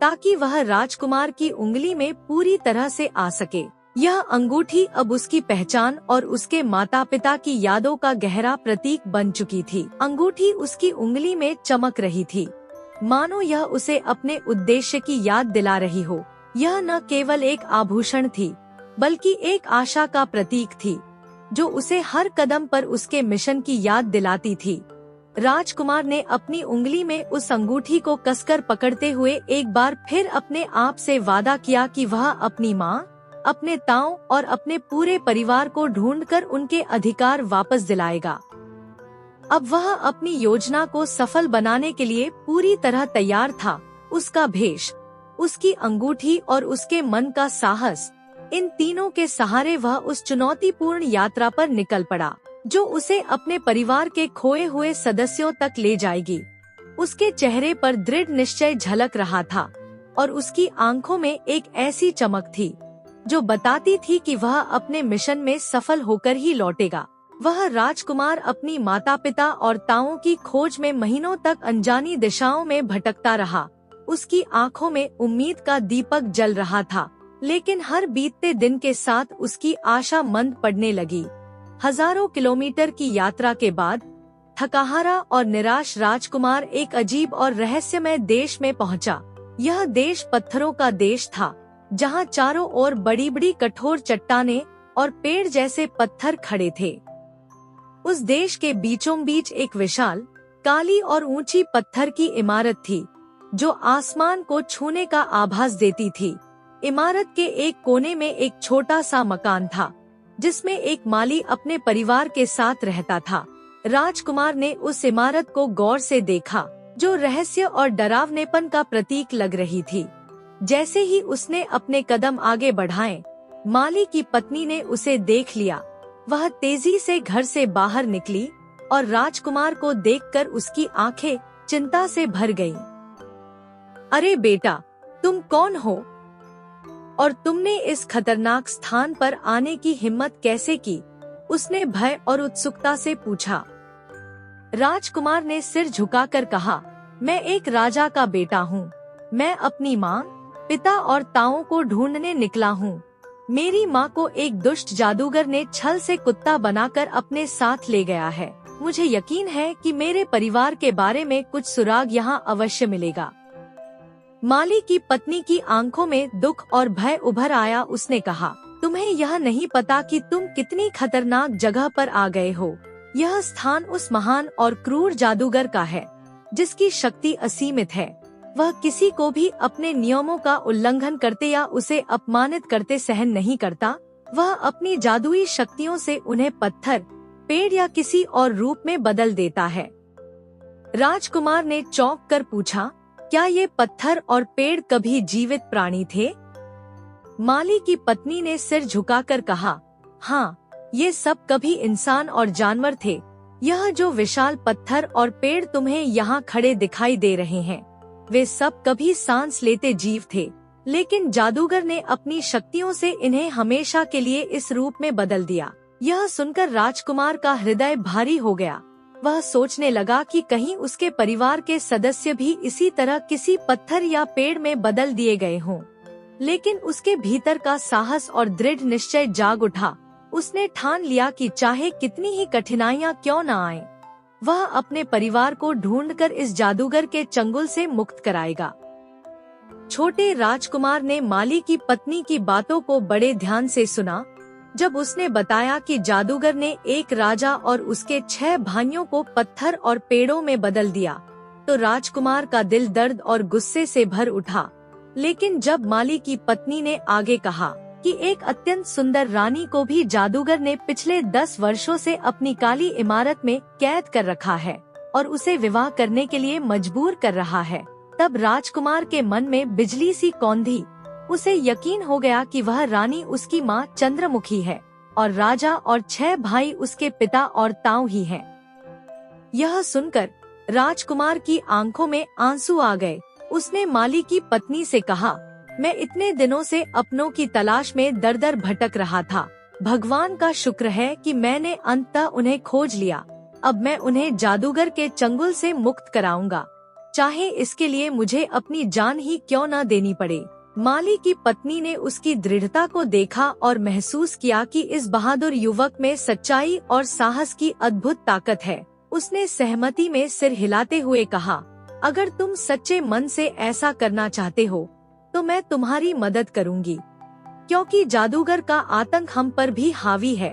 ताकि वह राजकुमार की उंगली में पूरी तरह से आ सके। यह अंगूठी अब उसकी पहचान और उसके माता पिता की यादों का गहरा प्रतीक बन चुकी थी। अंगूठी उसकी उंगली में चमक रही थी, मानो यह उसे अपने उद्देश्य की याद दिला रही हो। यह न केवल एक आभूषण थी, बल्कि एक आशा का प्रतीक थी, जो उसे हर कदम पर उसके मिशन की याद दिलाती थी। राजकुमार ने अपनी उंगली में उस अंगूठी को कसकर पकड़ते हुए एक बार फिर अपने आप से वादा किया कि वह अपनी माँ, अपने ताऊ और अपने पूरे परिवार को ढूंढकर उनके अधिकार वापस दिलाएगा। अब वह अपनी योजना को सफल बनाने के लिए पूरी तरह तैयार था। उसका भेष, उसकी अंगूठी और उसके मन का साहस, इन तीनों के सहारे वह उस चुनौतीपूर्ण यात्रा पर निकल पड़ा, जो उसे अपने परिवार के खोए हुए सदस्यों तक ले जाएगी। उसके चेहरे पर दृढ़ निश्चय झलक रहा था और उसकी आंखों में एक ऐसी चमक थी जो बताती थी कि वह अपने मिशन में सफल होकर ही लौटेगा। वह राजकुमार अपनी माता पिता और ताऊं की खोज में महीनों तक अनजानी दिशाओं में भटकता रहा। उसकी आंखों में उम्मीद का दीपक जल रहा था, लेकिन हर बीतते दिन के साथ उसकी आशा मंद पड़ने लगी। हजारों किलोमीटर की यात्रा के बाद थकाहारा और निराश राजकुमार एक अजीब और रहस्यमय देश में पहुंचा। यह देश पत्थरों का देश था, जहां चारों ओर बड़ी बड़ी कठोर चट्टानें और पेड़ जैसे पत्थर खड़े थे। उस देश के बीचों बीच एक विशाल, काली और ऊंची पत्थर की इमारत थी, जो आसमान को छूने का आभास देती थी। इमारत के एक कोने में एक छोटा सा मकान था, जिसमें एक माली अपने परिवार के साथ रहता था। राजकुमार ने उस इमारत को गौर से देखा, जो रहस्य और डरावनेपन का प्रतीक लग रही थी। जैसे ही उसने अपने कदम आगे बढ़ाए, माली की पत्नी ने उसे देख लिया। वह तेजी से घर से बाहर निकली और राजकुमार को देखकर उसकी आंखें चिंता से भर गईं। अरे बेटा, तुम कौन हो और तुमने इस खतरनाक स्थान पर आने की हिम्मत कैसे की? उसने भय और उत्सुकता से पूछा। राजकुमार ने सिर झुकाकर कहा, मैं एक राजा का बेटा हूँ। मैं अपनी माँ, पिता और ताऊं को ढूंढने निकला हूँ। मेरी माँ को एक दुष्ट जादूगर ने छल से कुत्ता बनाकर अपने साथ ले गया है। मुझे यकीन है कि मेरे परिवार के बारे में कुछ सुराग यहाँ अवश्य मिलेगा। माली की पत्नी की आंखों में दुख और भय उभर आया। उसने कहा, तुम्हें यह नहीं पता कि तुम कितनी खतरनाक जगह पर आ गए हो। यह स्थान उस महान और क्रूर जादूगर का है, जिसकी शक्ति असीमित है। वह किसी को भी अपने नियमों का उल्लंघन करते या उसे अपमानित करते सहन नहीं करता। वह अपनी जादुई शक्तियों से उन्हें पत्थर, पेड़ या किसी और रूप में बदल देता है। राजकुमार ने चौंक कर पूछा, क्या ये पत्थर और पेड़ कभी जीवित प्राणी थे? माली की पत्नी ने सिर झुकाकर कहा, हाँ, ये सब कभी इंसान और जानवर थे। यह जो विशाल पत्थर और पेड़ तुम्हें यहाँ खड़े दिखाई दे रहे हैं, वे सब कभी सांस लेते जीव थे, लेकिन जादूगर ने अपनी शक्तियों से इन्हें हमेशा के लिए इस रूप में बदल दिया। यह सुनकर राजकुमार का हृदय भारी हो गया। वह सोचने लगा कि कहीं उसके परिवार के सदस्य भी इसी तरह किसी पत्थर या पेड़ में बदल दिए गए हों। लेकिन उसके भीतर का साहस और दृढ़ निश्चय जाग उठा। उसने ठान लिया कि चाहे कितनी ही कठिनाइयां क्यों न आए, वह अपने परिवार को ढूंढकर इस जादूगर के चंगुल से मुक्त कराएगा। छोटे राजकुमार ने माली की पत्नी की बातों को बड़े ध्यान से सुना। जब उसने बताया कि जादूगर ने एक राजा और उसके 6 भाइयों को पत्थर और पेड़ों में बदल दिया, तो राजकुमार का दिल दर्द और गुस्से से भर उठा। लेकिन जब माली की पत्नी ने आगे कहा कि एक अत्यंत सुंदर रानी को भी जादूगर ने पिछले 10 वर्षों से अपनी काली इमारत में कैद कर रखा है और उसे विवाह करने के लिए मजबूर कर रहा है, तब राजकुमार के मन में बिजली सी कौंधी। उसे यकीन हो गया कि वह रानी उसकी माँ चंद्रमुखी है और राजा और 6 भाई उसके पिता और ताऊ ही हैं। यह सुनकर राजकुमार की आंखों में आंसू आ गए। उसने माली की पत्नी से कहा, मैं इतने दिनों से अपनों की तलाश में दर दर भटक रहा था। भगवान का शुक्र है कि मैंने अंततः उन्हें खोज लिया। अब मैं उन्हें जादूगर के चंगुल से मुक्त कराऊंगा, चाहे इसके लिए मुझे अपनी जान ही क्यों न देनी पड़े। माली की पत्नी ने उसकी दृढ़ता को देखा और महसूस किया कि इस बहादुर युवक में सच्चाई और साहस की अद्भुत ताकत है। उसने सहमति में सिर हिलाते हुए कहा, अगर तुम सच्चे मन से ऐसा करना चाहते हो तो मैं तुम्हारी मदद करूंगी, क्योंकि जादूगर का आतंक हम पर भी हावी है।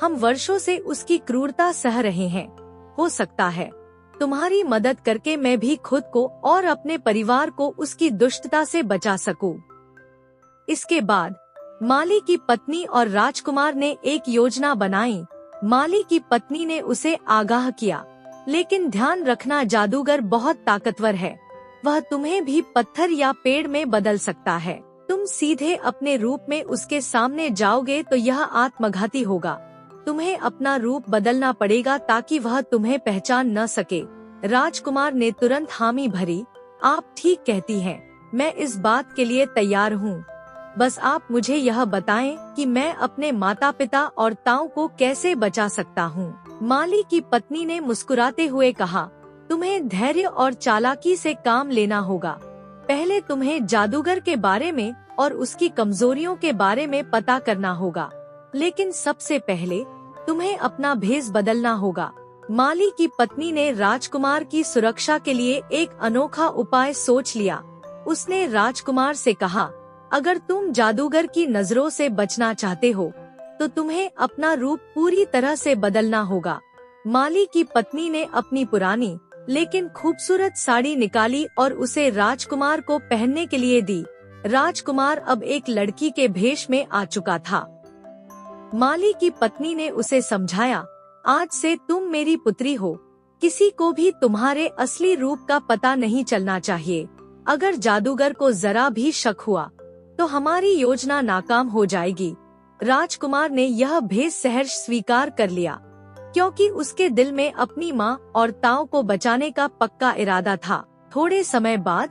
हम वर्षों से उसकी क्रूरता सह रहे हैं। हो सकता है तुम्हारी मदद करके मैं भी खुद को और अपने परिवार को उसकी दुष्टता से बचा सकूं। इसके बाद माली की पत्नी और राजकुमार ने एक योजना बनाई। माली की पत्नी ने उसे आगाह किया, लेकिन ध्यान रखना, जादूगर बहुत ताकतवर है। वह तुम्हें भी पत्थर या पेड़ में बदल सकता है। तुम सीधे अपने रूप में उसके सामने जाओगे तो यह आत्मघाती होगा। तुम्हें अपना रूप बदलना पड़ेगा ताकि वह तुम्हें पहचान न सके। राजकुमार ने तुरंत हामी भरी, आप ठीक कहती हैं, मैं इस बात के लिए तैयार हूँ। बस आप मुझे यह बताएं कि मैं अपने माता पिता और ताऊ को कैसे बचा सकता हूँ। माली की पत्नी ने मुस्कुराते हुए कहा, तुम्हें धैर्य और चालाकी से काम लेना होगा। पहले तुम्हें जादूगर के बारे में और उसकी कमजोरियों के बारे में पता करना होगा, लेकिन सबसे पहले तुम्हें अपना भेष बदलना होगा। माली की पत्नी ने राजकुमार की सुरक्षा के लिए एक अनोखा उपाय सोच लिया। उसने राजकुमार से कहा, अगर तुम जादूगर की नजरों से बचना चाहते हो तो तुम्हें अपना रूप पूरी तरह से बदलना होगा। माली की पत्नी ने अपनी पुरानी लेकिन खूबसूरत साड़ी निकाली और उसे राजकुमार को पहनने के लिए दी। राजकुमार अब एक लड़की के भेष में आ चुका था। माली की पत्नी ने उसे समझाया, आज से तुम मेरी पुत्री हो। किसी को भी तुम्हारे असली रूप का पता नहीं चलना चाहिए। अगर जादूगर को जरा भी शक हुआ तो हमारी योजना नाकाम हो जाएगी। राजकुमार ने यह भेष सहर्ष स्वीकार कर लिया, क्योंकि उसके दिल में अपनी माँ और ताऊ को बचाने का पक्का इरादा था। थोड़े समय बाद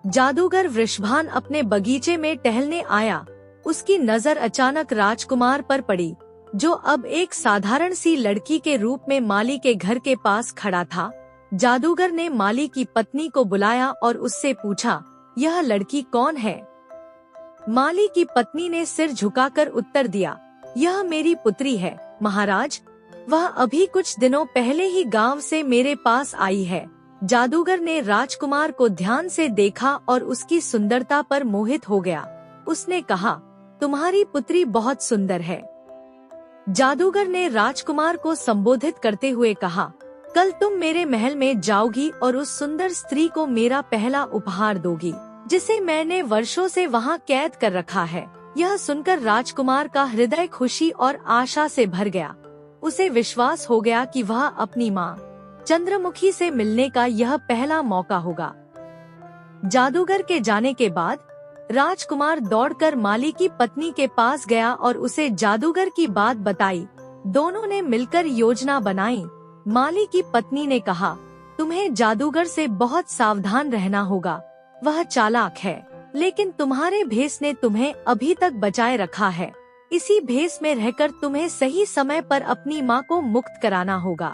जादूगर वृषभान अपने बगीचे में टहलने आया। उसकी नजर अचानक राजकुमार पर पड़ी, जो अब एक साधारण सी लड़की के रूप में माली के घर के पास खड़ा था। जादूगर ने माली की पत्नी को बुलाया और उससे पूछा, यह लड़की कौन है? माली की पत्नी ने सिर झुकाकर उत्तर दिया, यह मेरी पुत्री है महाराज। वह अभी कुछ दिनों पहले ही गांव से मेरे पास आई है। जादूगर ने राजकुमार को ध्यान से देखा और उसकी सुंदरता पर मोहित हो गया। उसने कहा, तुम्हारी पुत्री बहुत सुंदर है। जादूगर ने राजकुमार को संबोधित करते हुए कहा, कल तुम मेरे महल में जाओगी और उस सुंदर स्त्री को मेरा पहला उपहार दोगी, जिसे मैंने वर्षों से वहाँ कैद कर रखा है। यह सुनकर राजकुमार का हृदय खुशी और आशा से भर गया। उसे विश्वास हो गया कि वह अपनी माँ चंद्रमुखी से मिलने का यह पहला मौका होगा। जादूगर के जाने के बाद राजकुमार दौड़कर माली की पत्नी के पास गया और उसे जादूगर की बात बताई। दोनों ने मिलकर योजना बनाई। माली की पत्नी ने कहा, तुम्हें जादूगर से बहुत सावधान रहना होगा। वह चालाक है, लेकिन तुम्हारे भेष ने तुम्हें अभी तक बचाए रखा है। इसी भेष में रहकर तुम्हें सही समय पर अपनी माँ को मुक्त कराना होगा।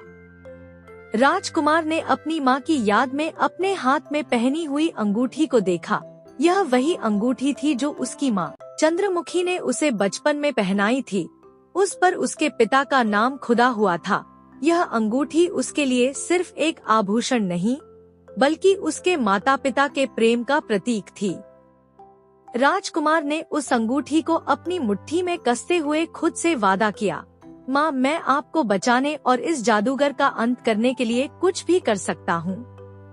राजकुमार ने अपनी माँ की याद में अपने हाथ में पहनी हुई अंगूठी को देखा। यह वही अंगूठी थी जो उसकी माँ चंद्रमुखी ने उसे बचपन में पहनाई थी। उस पर उसके पिता का नाम खुदा हुआ था। यह अंगूठी उसके लिए सिर्फ एक आभूषण नहीं, बल्कि उसके माता पिता के प्रेम का प्रतीक थी। राजकुमार ने उस अंगूठी को अपनी मुट्ठी में कसते हुए खुद से वादा किया, माँ, मैं आपको बचाने और इस जादूगर का अंत करने के लिए कुछ भी कर सकता हूँ।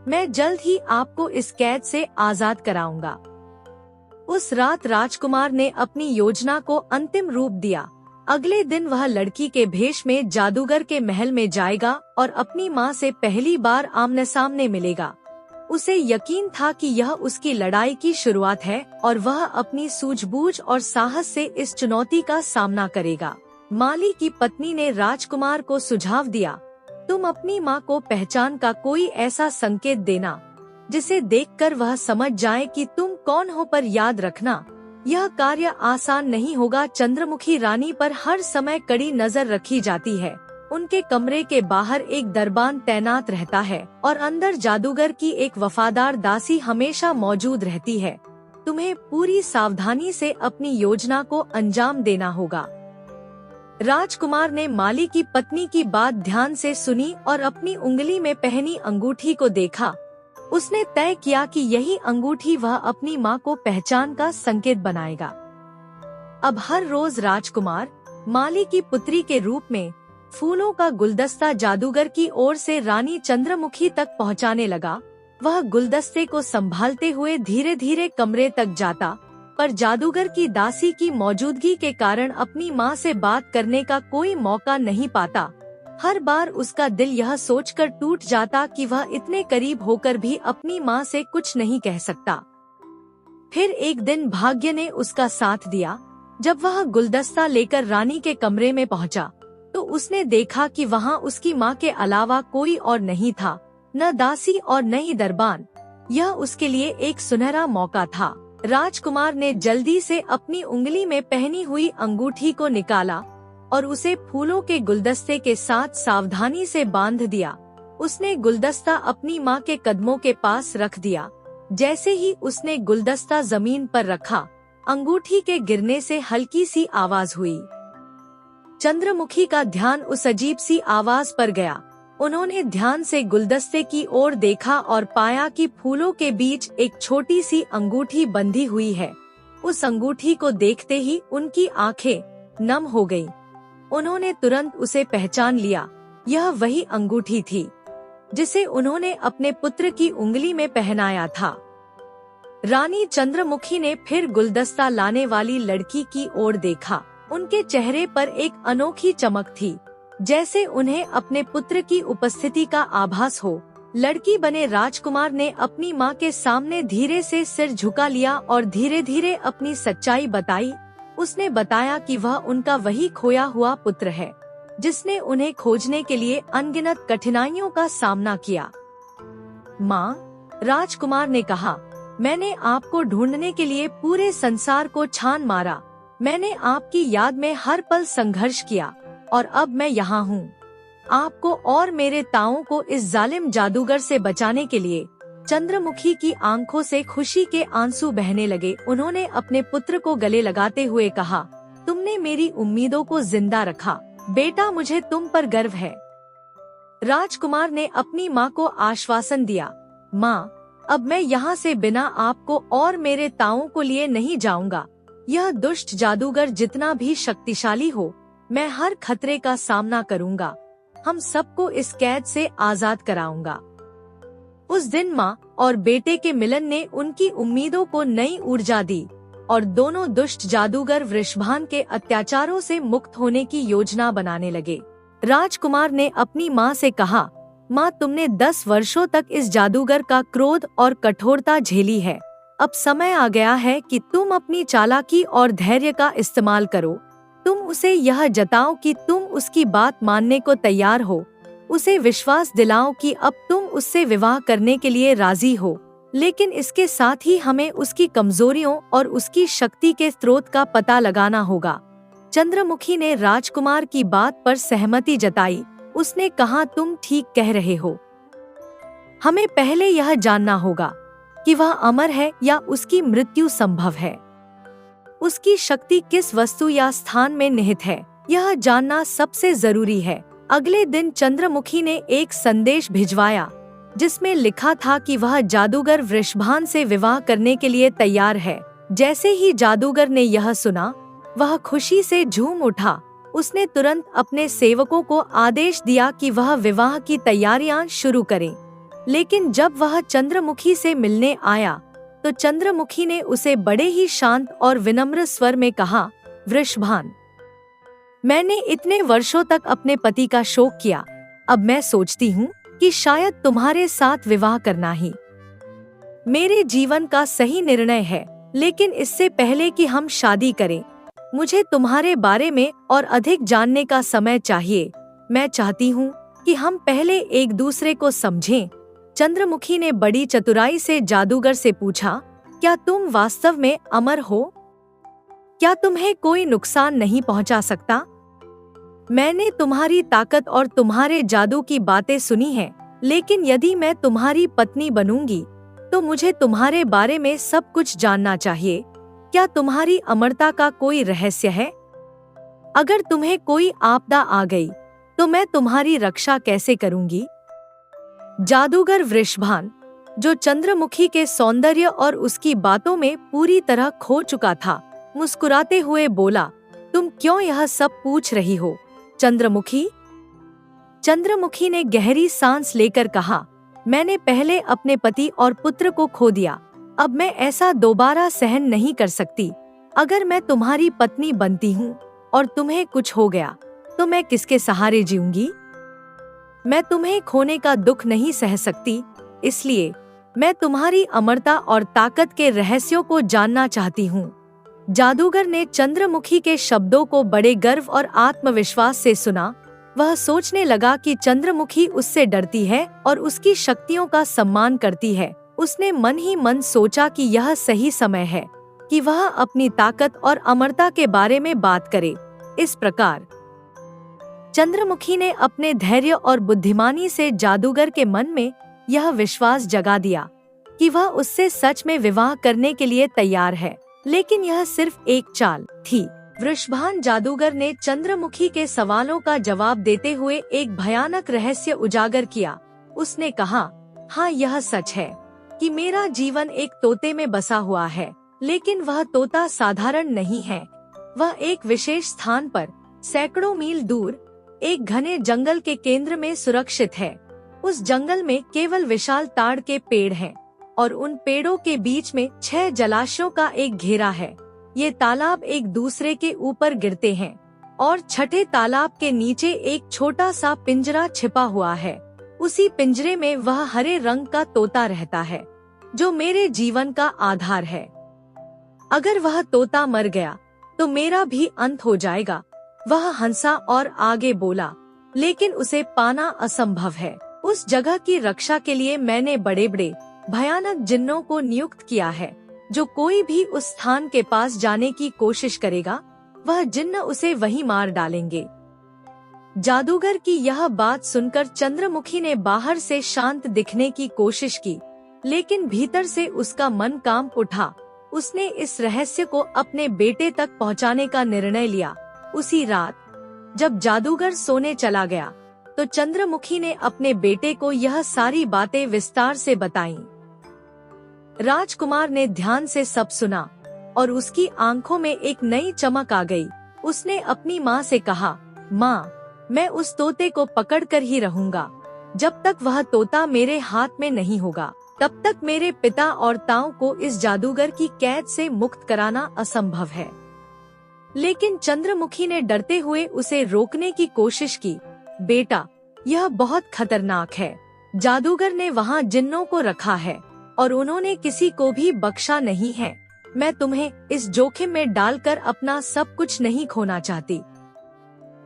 मैं जल्द ही आपको इस कैद से आजाद कराऊंगा। उस रात राजकुमार ने अपनी योजना को अंतिम रूप दिया। अगले दिन वह लड़की के भेष में जादूगर के महल में जाएगा और अपनी माँ से पहली बार आमने सामने मिलेगा। उसे यकीन था कि यह उसकी लड़ाई की शुरुआत है और वह अपनी सूझबूझ और साहस से इस चुनौती का सामना करेगा। माली की पत्नी ने राजकुमार को सुझाव दिया, तुम अपनी माँ को पहचान का कोई ऐसा संकेत देना जिसे देखकर वह समझ जाए कि तुम कौन हो, पर याद रखना यह कार्य आसान नहीं होगा। चंद्रमुखी रानी पर हर समय कड़ी नजर रखी जाती है। उनके कमरे के बाहर एक दरबान तैनात रहता है और अंदर जादूगर की एक वफादार दासी हमेशा मौजूद रहती है। तुम्हें पूरी सावधानी से अपनी योजना को अंजाम देना होगा। राजकुमार ने माली की पत्नी की बात ध्यान से सुनी और अपनी उंगली में पहनी अंगूठी को देखा। उसने तय किया कि यही अंगूठी वह अपनी माँ को पहचान का संकेत बनाएगा। अब हर रोज राजकुमार माली की पुत्री के रूप में फूलों का गुलदस्ता जादूगर की ओर से रानी चंद्रमुखी तक पहुंचाने लगा। वह गुलदस्ते को संभालते हुए धीरे धीरे कमरे तक जाता, पर जादूगर की दासी की मौजूदगी के कारण अपनी माँ से बात करने का कोई मौका नहीं पाता। हर बार उसका दिल यह सोचकर टूट जाता कि वह इतने करीब होकर भी अपनी माँ से कुछ नहीं कह सकता। फिर एक दिन भाग्य ने उसका साथ दिया। जब वह गुलदस्ता लेकर रानी के कमरे में पहुंचा, तो उसने देखा कि वहाँ उसकी माँ के अलावा कोई और नहीं था, न दासी और न ही दरबान। यह उसके लिए एक सुनहरा मौका था। राजकुमार ने जल्दी से अपनी उंगली में पहनी हुई अंगूठी को निकाला और उसे फूलों के गुलदस्ते के साथ सावधानी से बांध दिया। उसने गुलदस्ता अपनी माँ के कदमों के पास रख दिया। जैसे ही उसने गुलदस्ता जमीन पर रखा, अंगूठी के गिरने से हल्की सी आवाज हुई। चंद्रमुखी का ध्यान उस अजीब सी आवाज पर गया। उन्होंने ध्यान से गुलदस्ते की ओर देखा और पाया कि फूलों के बीच एक छोटी सी अंगूठी बंधी हुई है। उस अंगूठी को देखते ही उनकी आंखें नम हो गईं। उन्होंने तुरंत उसे पहचान लिया। यह वही अंगूठी थी जिसे उन्होंने अपने पुत्र की उंगली में पहनाया था। रानी चंद्रमुखी ने फिर गुलदस्ता लाने वाली लड़की की ओर देखा। उनके चेहरे पर एक अनोखी चमक थी, जैसे उन्हें अपने पुत्र की उपस्थिति का आभास हो। लड़की बने राजकुमार ने अपनी माँ के सामने धीरे से सिर झुका लिया और धीरे धीरे अपनी सच्चाई बताई। उसने बताया कि वह उनका वही खोया हुआ पुत्र है, जिसने उन्हें खोजने के लिए अनगिनत कठिनाइयों का सामना किया। माँ, राजकुमार ने कहा, मैंने आपको ढूंढने के लिए पूरे संसार को छान मारा। मैंने आपकी याद में हर पल संघर्ष किया और अब मैं यहाँ हूँ। आपको और मेरे ताओं को इस जालिम जादूगर से बचाने के लिए। चंद्रमुखी की आंखों से खुशी के आंसू बहने लगे। उन्होंने अपने पुत्र को गले लगाते हुए कहा, तुमने मेरी उम्मीदों को जिंदा रखा। बेटा, मुझे तुम पर गर्व है। राजकुमार ने अपनी माँ को आश्वासन दिया, माँ, अब मैं यहाँ से बिना आपको और मेरे ताओं को लिए नहीं जाऊंगा। यह दुष्ट जादूगर जितना भी शक्तिशाली हो, मैं हर खतरे का सामना करूंगा। हम सबको इस कैद से आजाद कराऊंगा। उस दिन माँ और बेटे के मिलन ने उनकी उम्मीदों को नई ऊर्जा दी और दोनों दुष्ट जादूगर वृषभान के अत्याचारों से मुक्त होने की योजना बनाने लगे। राजकुमार ने अपनी माँ से कहा, माँ, तुमने 10 वर्षों तक इस जादूगर का क्रोध और कठोरता झेली है। अब समय आ गया है कि तुम अपनी चालाकी और धैर्य का इस्तेमाल करो। तुम उसे यह जताओ कि तुम उसकी बात मानने को तैयार हो। उसे विश्वास दिलाओ कि अब तुम उससे विवाह करने के लिए राजी हो। लेकिन इसके साथ ही हमें उसकी कमजोरियों और उसकी शक्ति के स्रोत का पता लगाना होगा। चंद्रमुखी ने राजकुमार की बात पर सहमति जताई। उसने कहा, तुम ठीक कह रहे हो। हमें पहले यह जानना होगा कि वह अमर है या उसकी मृत्यु संभव है। उसकी शक्ति किस वस्तु या स्थान में निहित है, यह जानना सबसे जरूरी है। अगले दिन चंद्रमुखी ने एक संदेश भिजवाया जिसमें लिखा था कि वह जादूगर वृषभान से विवाह करने के लिए तैयार है। जैसे ही जादूगर ने यह सुना, वह खुशी से झूम उठा। उसने तुरंत अपने सेवकों को आदेश दिया कि वह विवाह की तैयारियां शुरू करें। लेकिन जब वह चंद्रमुखी से मिलने आया तो चंद्रमुखी ने उसे बड़े ही शांत और विनम्र स्वर में कहा, वृषभान, मैंने इतने वर्षों तक अपने पति का शोक किया। अब मैं सोचती हूँ कि शायद तुम्हारे साथ विवाह करना ही मेरे जीवन का सही निर्णय है। लेकिन इससे पहले कि हम शादी करें, मुझे तुम्हारे बारे में और अधिक जानने का समय चाहिए। मैं चाहती हूँ कि हम पहले एक दूसरे को समझें। चंद्रमुखी ने बड़ी चतुराई से जादूगर से पूछा, क्या तुम वास्तव में अमर हो? क्या तुम्हें कोई नुकसान नहीं पहुंचा सकता? मैंने तुम्हारी ताकत और तुम्हारे जादू की बातें सुनी हैं, लेकिन यदि मैं तुम्हारी पत्नी बनूंगी तो मुझे तुम्हारे बारे में सब कुछ जानना चाहिए। क्या तुम्हारी अमरता का कोई रहस्य है? अगर तुम्हें कोई आपदा आ गई तो मैं तुम्हारी रक्षा कैसे करूंगी? जादूगर वृषभान, जो चंद्रमुखी के सौंदर्य और उसकी बातों में पूरी तरह खो चुका था, मुस्कुराते हुए बोला, तुम क्यों यह सब पूछ रही हो चंद्रमुखी? चंद्रमुखी ने गहरी सांस लेकर कहा, मैंने पहले अपने पति और पुत्र को खो दिया। अब मैं ऐसा दोबारा सहन नहीं कर सकती। अगर मैं तुम्हारी पत्नी बनती हूँ और तुम्हें कुछ हो गया तो मैं किसके सहारे जीऊंगी? मैं तुम्हें खोने का दुख नहीं सह सकती, इसलिए मैं तुम्हारी अमरता और ताकत के रहस्यों को जानना चाहती हूँ। जादूगर ने चंद्रमुखी के शब्दों को बड़े गर्व और आत्मविश्वास से सुना। वह सोचने लगा कि चंद्रमुखी उससे डरती है और उसकी शक्तियों का सम्मान करती है। उसने मन ही मन सोचा कि यह सही समय है कि वह अपनी ताकत और अमरता के बारे में बात करे। इस प्रकार चंद्रमुखी ने अपने धैर्य और बुद्धिमानी से जादूगर के मन में यह विश्वास जगा दिया कि वह उससे सच में विवाह करने के लिए तैयार है। लेकिन यह सिर्फ एक चाल थी। वृषभान जादूगर ने चंद्रमुखी के सवालों का जवाब देते हुए एक भयानक रहस्य उजागर किया। उसने कहा, हाँ, यह सच है कि मेरा जीवन एक तोते में बसा हुआ है, लेकिन वह तोता साधारण नहीं है। वह एक विशेष स्थान पर सैकड़ों मील दूर एक घने जंगल के केंद्र में सुरक्षित है। उस जंगल में केवल विशाल ताड़ के पेड़ हैं और उन पेड़ों के बीच में 6 जलाशयों का एक घेरा है। ये तालाब एक दूसरे के ऊपर गिरते हैं और छठे तालाब के नीचे एक छोटा सा पिंजरा छिपा हुआ है। उसी पिंजरे में वह हरे रंग का तोता रहता है, जो मेरे जीवन का आधार है। अगर वह तोता मर गया तो मेरा भी अंत हो जाएगा। वह हंसा और आगे बोला, लेकिन उसे पाना असंभव है। उस जगह की रक्षा के लिए मैंने बड़े बड़े भयानक जिन्नों को नियुक्त किया है। जो कोई भी उस स्थान के पास जाने की कोशिश करेगा, वह जिन्न उसे वहीं मार डालेंगे। जादूगर की यह बात सुनकर चंद्रमुखी ने बाहर से शांत दिखने की कोशिश की, लेकिन भीतर से उसका मन कांप उठा। उसने इस रहस्य को अपने बेटे तक पहुंचाने का निर्णय लिया। उसी रात जब जादूगर सोने चला गया तो चंद्रमुखी ने अपने बेटे को यह सारी बातें विस्तार से बताईं। राजकुमार ने ध्यान से सब सुना और उसकी आंखों में एक नई चमक आ गई। उसने अपनी माँ से कहा, माँ, मैं उस तोते को पकड़कर ही रहूंगा। जब तक वह तोता मेरे हाथ में नहीं होगा, तब तक मेरे पिता और ताऊ को इस जादूगर की कैद से मुक्त कराना असंभव है। लेकिन चंद्रमुखी ने डरते हुए उसे रोकने की कोशिश की। बेटा, यह बहुत खतरनाक है। जादूगर ने वहाँ जिन्नों को रखा है और उन्होंने किसी को भी बख्शा नहीं है। मैं तुम्हें इस जोखिम में डालकर अपना सब कुछ नहीं खोना चाहती।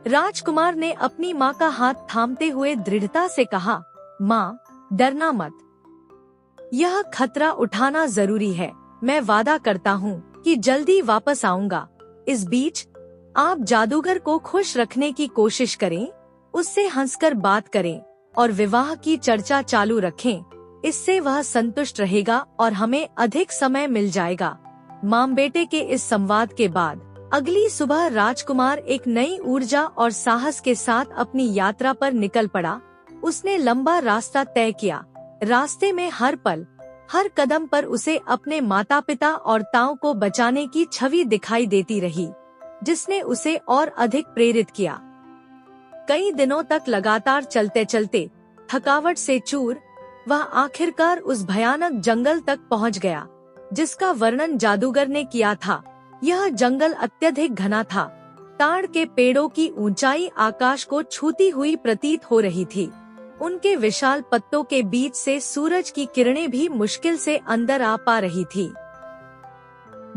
राजकुमार ने अपनी माँ का हाथ थामते हुए दृढ़ता से कहा, माँ, डरना मत। यह खतरा उठाना जरूरी है। मैं वादा करता हूँ कि जल्दी वापस आऊंगा। इस बीच आप जादूगर को खुश रखने की कोशिश करें, उससे हंसकर बात करें और विवाह की चर्चा चालू रखें। इससे वह संतुष्ट रहेगा और हमें अधिक समय मिल जाएगा। माँ बेटे के इस संवाद के बाद अगली सुबह राजकुमार एक नई ऊर्जा और साहस के साथ अपनी यात्रा पर निकल पड़ा। उसने लंबा रास्ता तय किया। रास्ते में हर पल, हर कदम पर उसे अपने माता पिता और ताऊ को बचाने की छवि दिखाई देती रही, जिसने उसे और अधिक प्रेरित किया। कई दिनों तक लगातार चलते चलते थकावट से चूर वह आखिरकार उस भयानक जंगल तक पहुंच गया, जिसका वर्णन जादूगर ने किया था। यह जंगल अत्यधिक घना था। ताड़ के पेड़ों की ऊंचाई आकाश को छूती हुई प्रतीत हो रही थी। उनके विशाल पत्तों के बीच से सूरज की किरणें भी मुश्किल से अंदर आ पा रही थी।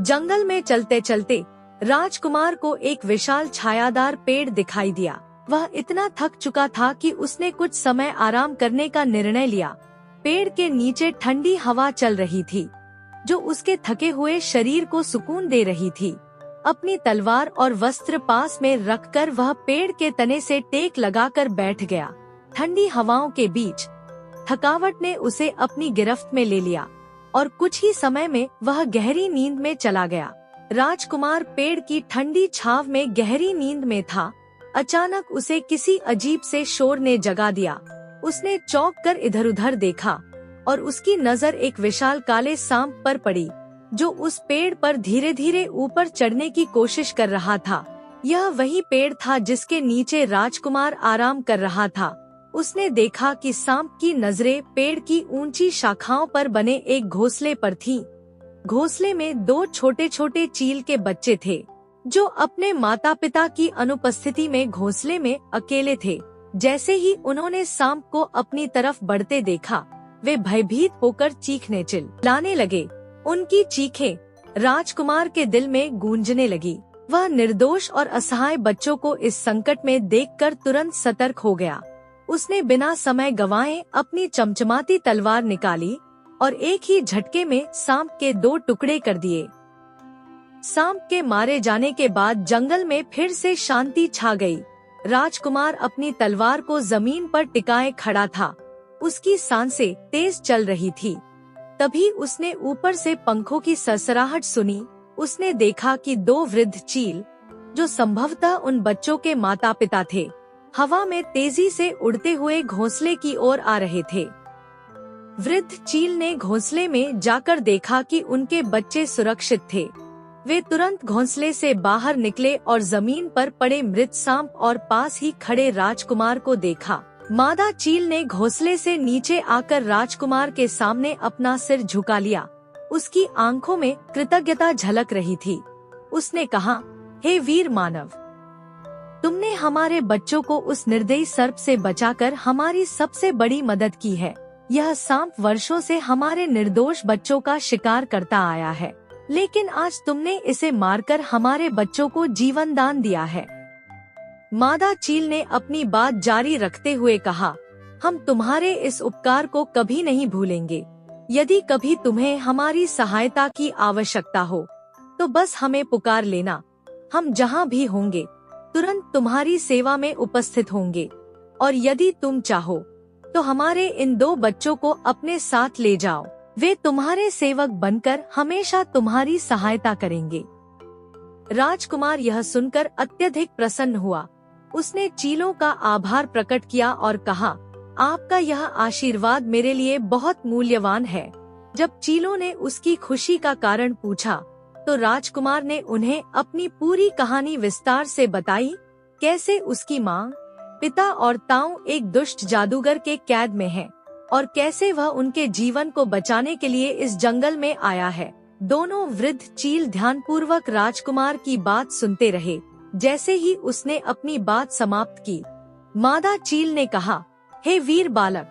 जंगल में चलते चलते राजकुमार को एक विशाल छायादार पेड़ दिखाई दिया। वह इतना थक चुका था कि उसने कुछ समय आराम करने का निर्णय लिया। पेड़ के नीचे ठंडी हवा चल रही थी, जो उसके थके हुए शरीर को सुकून दे रही थी। अपनी तलवार और वस्त्र पास में रखकर वह पेड़ के तने से टेक लगाकर बैठ गया। ठंडी हवाओं के बीच थकावट ने उसे अपनी गिरफ्त में ले लिया और कुछ ही समय में वह गहरी नींद में चला गया। राजकुमार पेड़ की ठंडी छाव में गहरी नींद में था। अचानक उसे किसी अजीब से शोर ने जगा दिया। उसने चौंक कर इधर उधर देखा और उसकी नजर एक विशाल काले सांप पर पड़ी, जो उस पेड़ पर धीरे धीरे ऊपर चढ़ने की कोशिश कर रहा था। यह वही पेड़ था जिसके नीचे राजकुमार आराम कर रहा था। उसने देखा कि सांप की नजरें पेड़ की ऊंची शाखाओं पर बने एक घोंसले पर थीं। घोंसले में 2 छोटे छोटे चील के बच्चे थे, जो अपने माता पिता की अनुपस्थिति में घोंसले में अकेले थे। जैसे ही उन्होंने सांप को अपनी तरफ बढ़ते देखा, वे भयभीत होकर चीखने चिल्लाने लगे। उनकी चीखें राजकुमार के दिल में गूंजने लगी। वह निर्दोष और असहाय बच्चों को इस संकट में देखकर तुरंत सतर्क हो गया। उसने बिना समय गंवाए अपनी चमचमाती तलवार निकाली और एक ही झटके में सांप के 2 टुकड़े कर दिए। सांप के मारे जाने के बाद जंगल में फिर से शांति छा गई। राजकुमार अपनी तलवार को जमीन पर टिकाए खड़ा था। उसकी सांसें तेज चल रही थी। तभी उसने ऊपर से पंखों की सरसराहट सुनी। उसने देखा कि 2 वृद्ध चील, जो संभवतः उन बच्चों के माता पिता थे, हवा में तेजी से उड़ते हुए घोंसले की ओर आ रहे थे। वृद्ध चील ने घोंसले में जाकर देखा कि उनके बच्चे सुरक्षित थे। वे तुरंत घोंसले से बाहर निकले और जमीन पर पड़े मृत सांप और पास ही खड़े राजकुमार को देखा। मादा चील ने घोंसले से नीचे आकर राजकुमार के सामने अपना सिर झुका लिया। उसकी आंखों में कृतज्ञता झलक रही थी। उसने कहा, हे वीर मानव, तुमने हमारे बच्चों को उस निर्दयी सर्प से बचाकर हमारी सबसे बड़ी मदद की है। यह सांप वर्षों से हमारे निर्दोष बच्चों का शिकार करता आया है, लेकिन आज तुमने इसे मारकर हमारे बच्चों को जीवन दान दिया है। मादा चील ने अपनी बात जारी रखते हुए कहा, हम तुम्हारे इस उपकार को कभी नहीं भूलेंगे। यदि कभी तुम्हें हमारी सहायता की आवश्यकता हो, तो बस हमें पुकार लेना। हम जहाँ भी होंगे तुरंत तुम्हारी सेवा में उपस्थित होंगे। और यदि तुम चाहो तो हमारे इन 2 बच्चों को अपने साथ ले जाओ। वे तुम्हारे सेवक बनकर हमेशा तुम्हारी सहायता करेंगे। राजकुमार यह सुनकर अत्यधिक प्रसन्न हुआ। उसने चीलों का आभार प्रकट किया और कहा, आपका यह आशीर्वाद मेरे लिए बहुत मूल्यवान है। जब चीलों ने उसकी खुशी का कारण पूछा, तो राजकुमार ने उन्हें अपनी पूरी कहानी विस्तार से बताई। कैसे उसकी माँ, पिता और ताऊ एक दुष्ट जादूगर के कैद में हैं, और कैसे वह उनके जीवन को बचाने के लिए इस जंगल में आया है। दोनों वृद्ध चील ध्यानपूर्वक राजकुमार की बात सुनते रहे। जैसे ही उसने अपनी बात समाप्त की, मादा चील ने कहा, हे वीर बालक,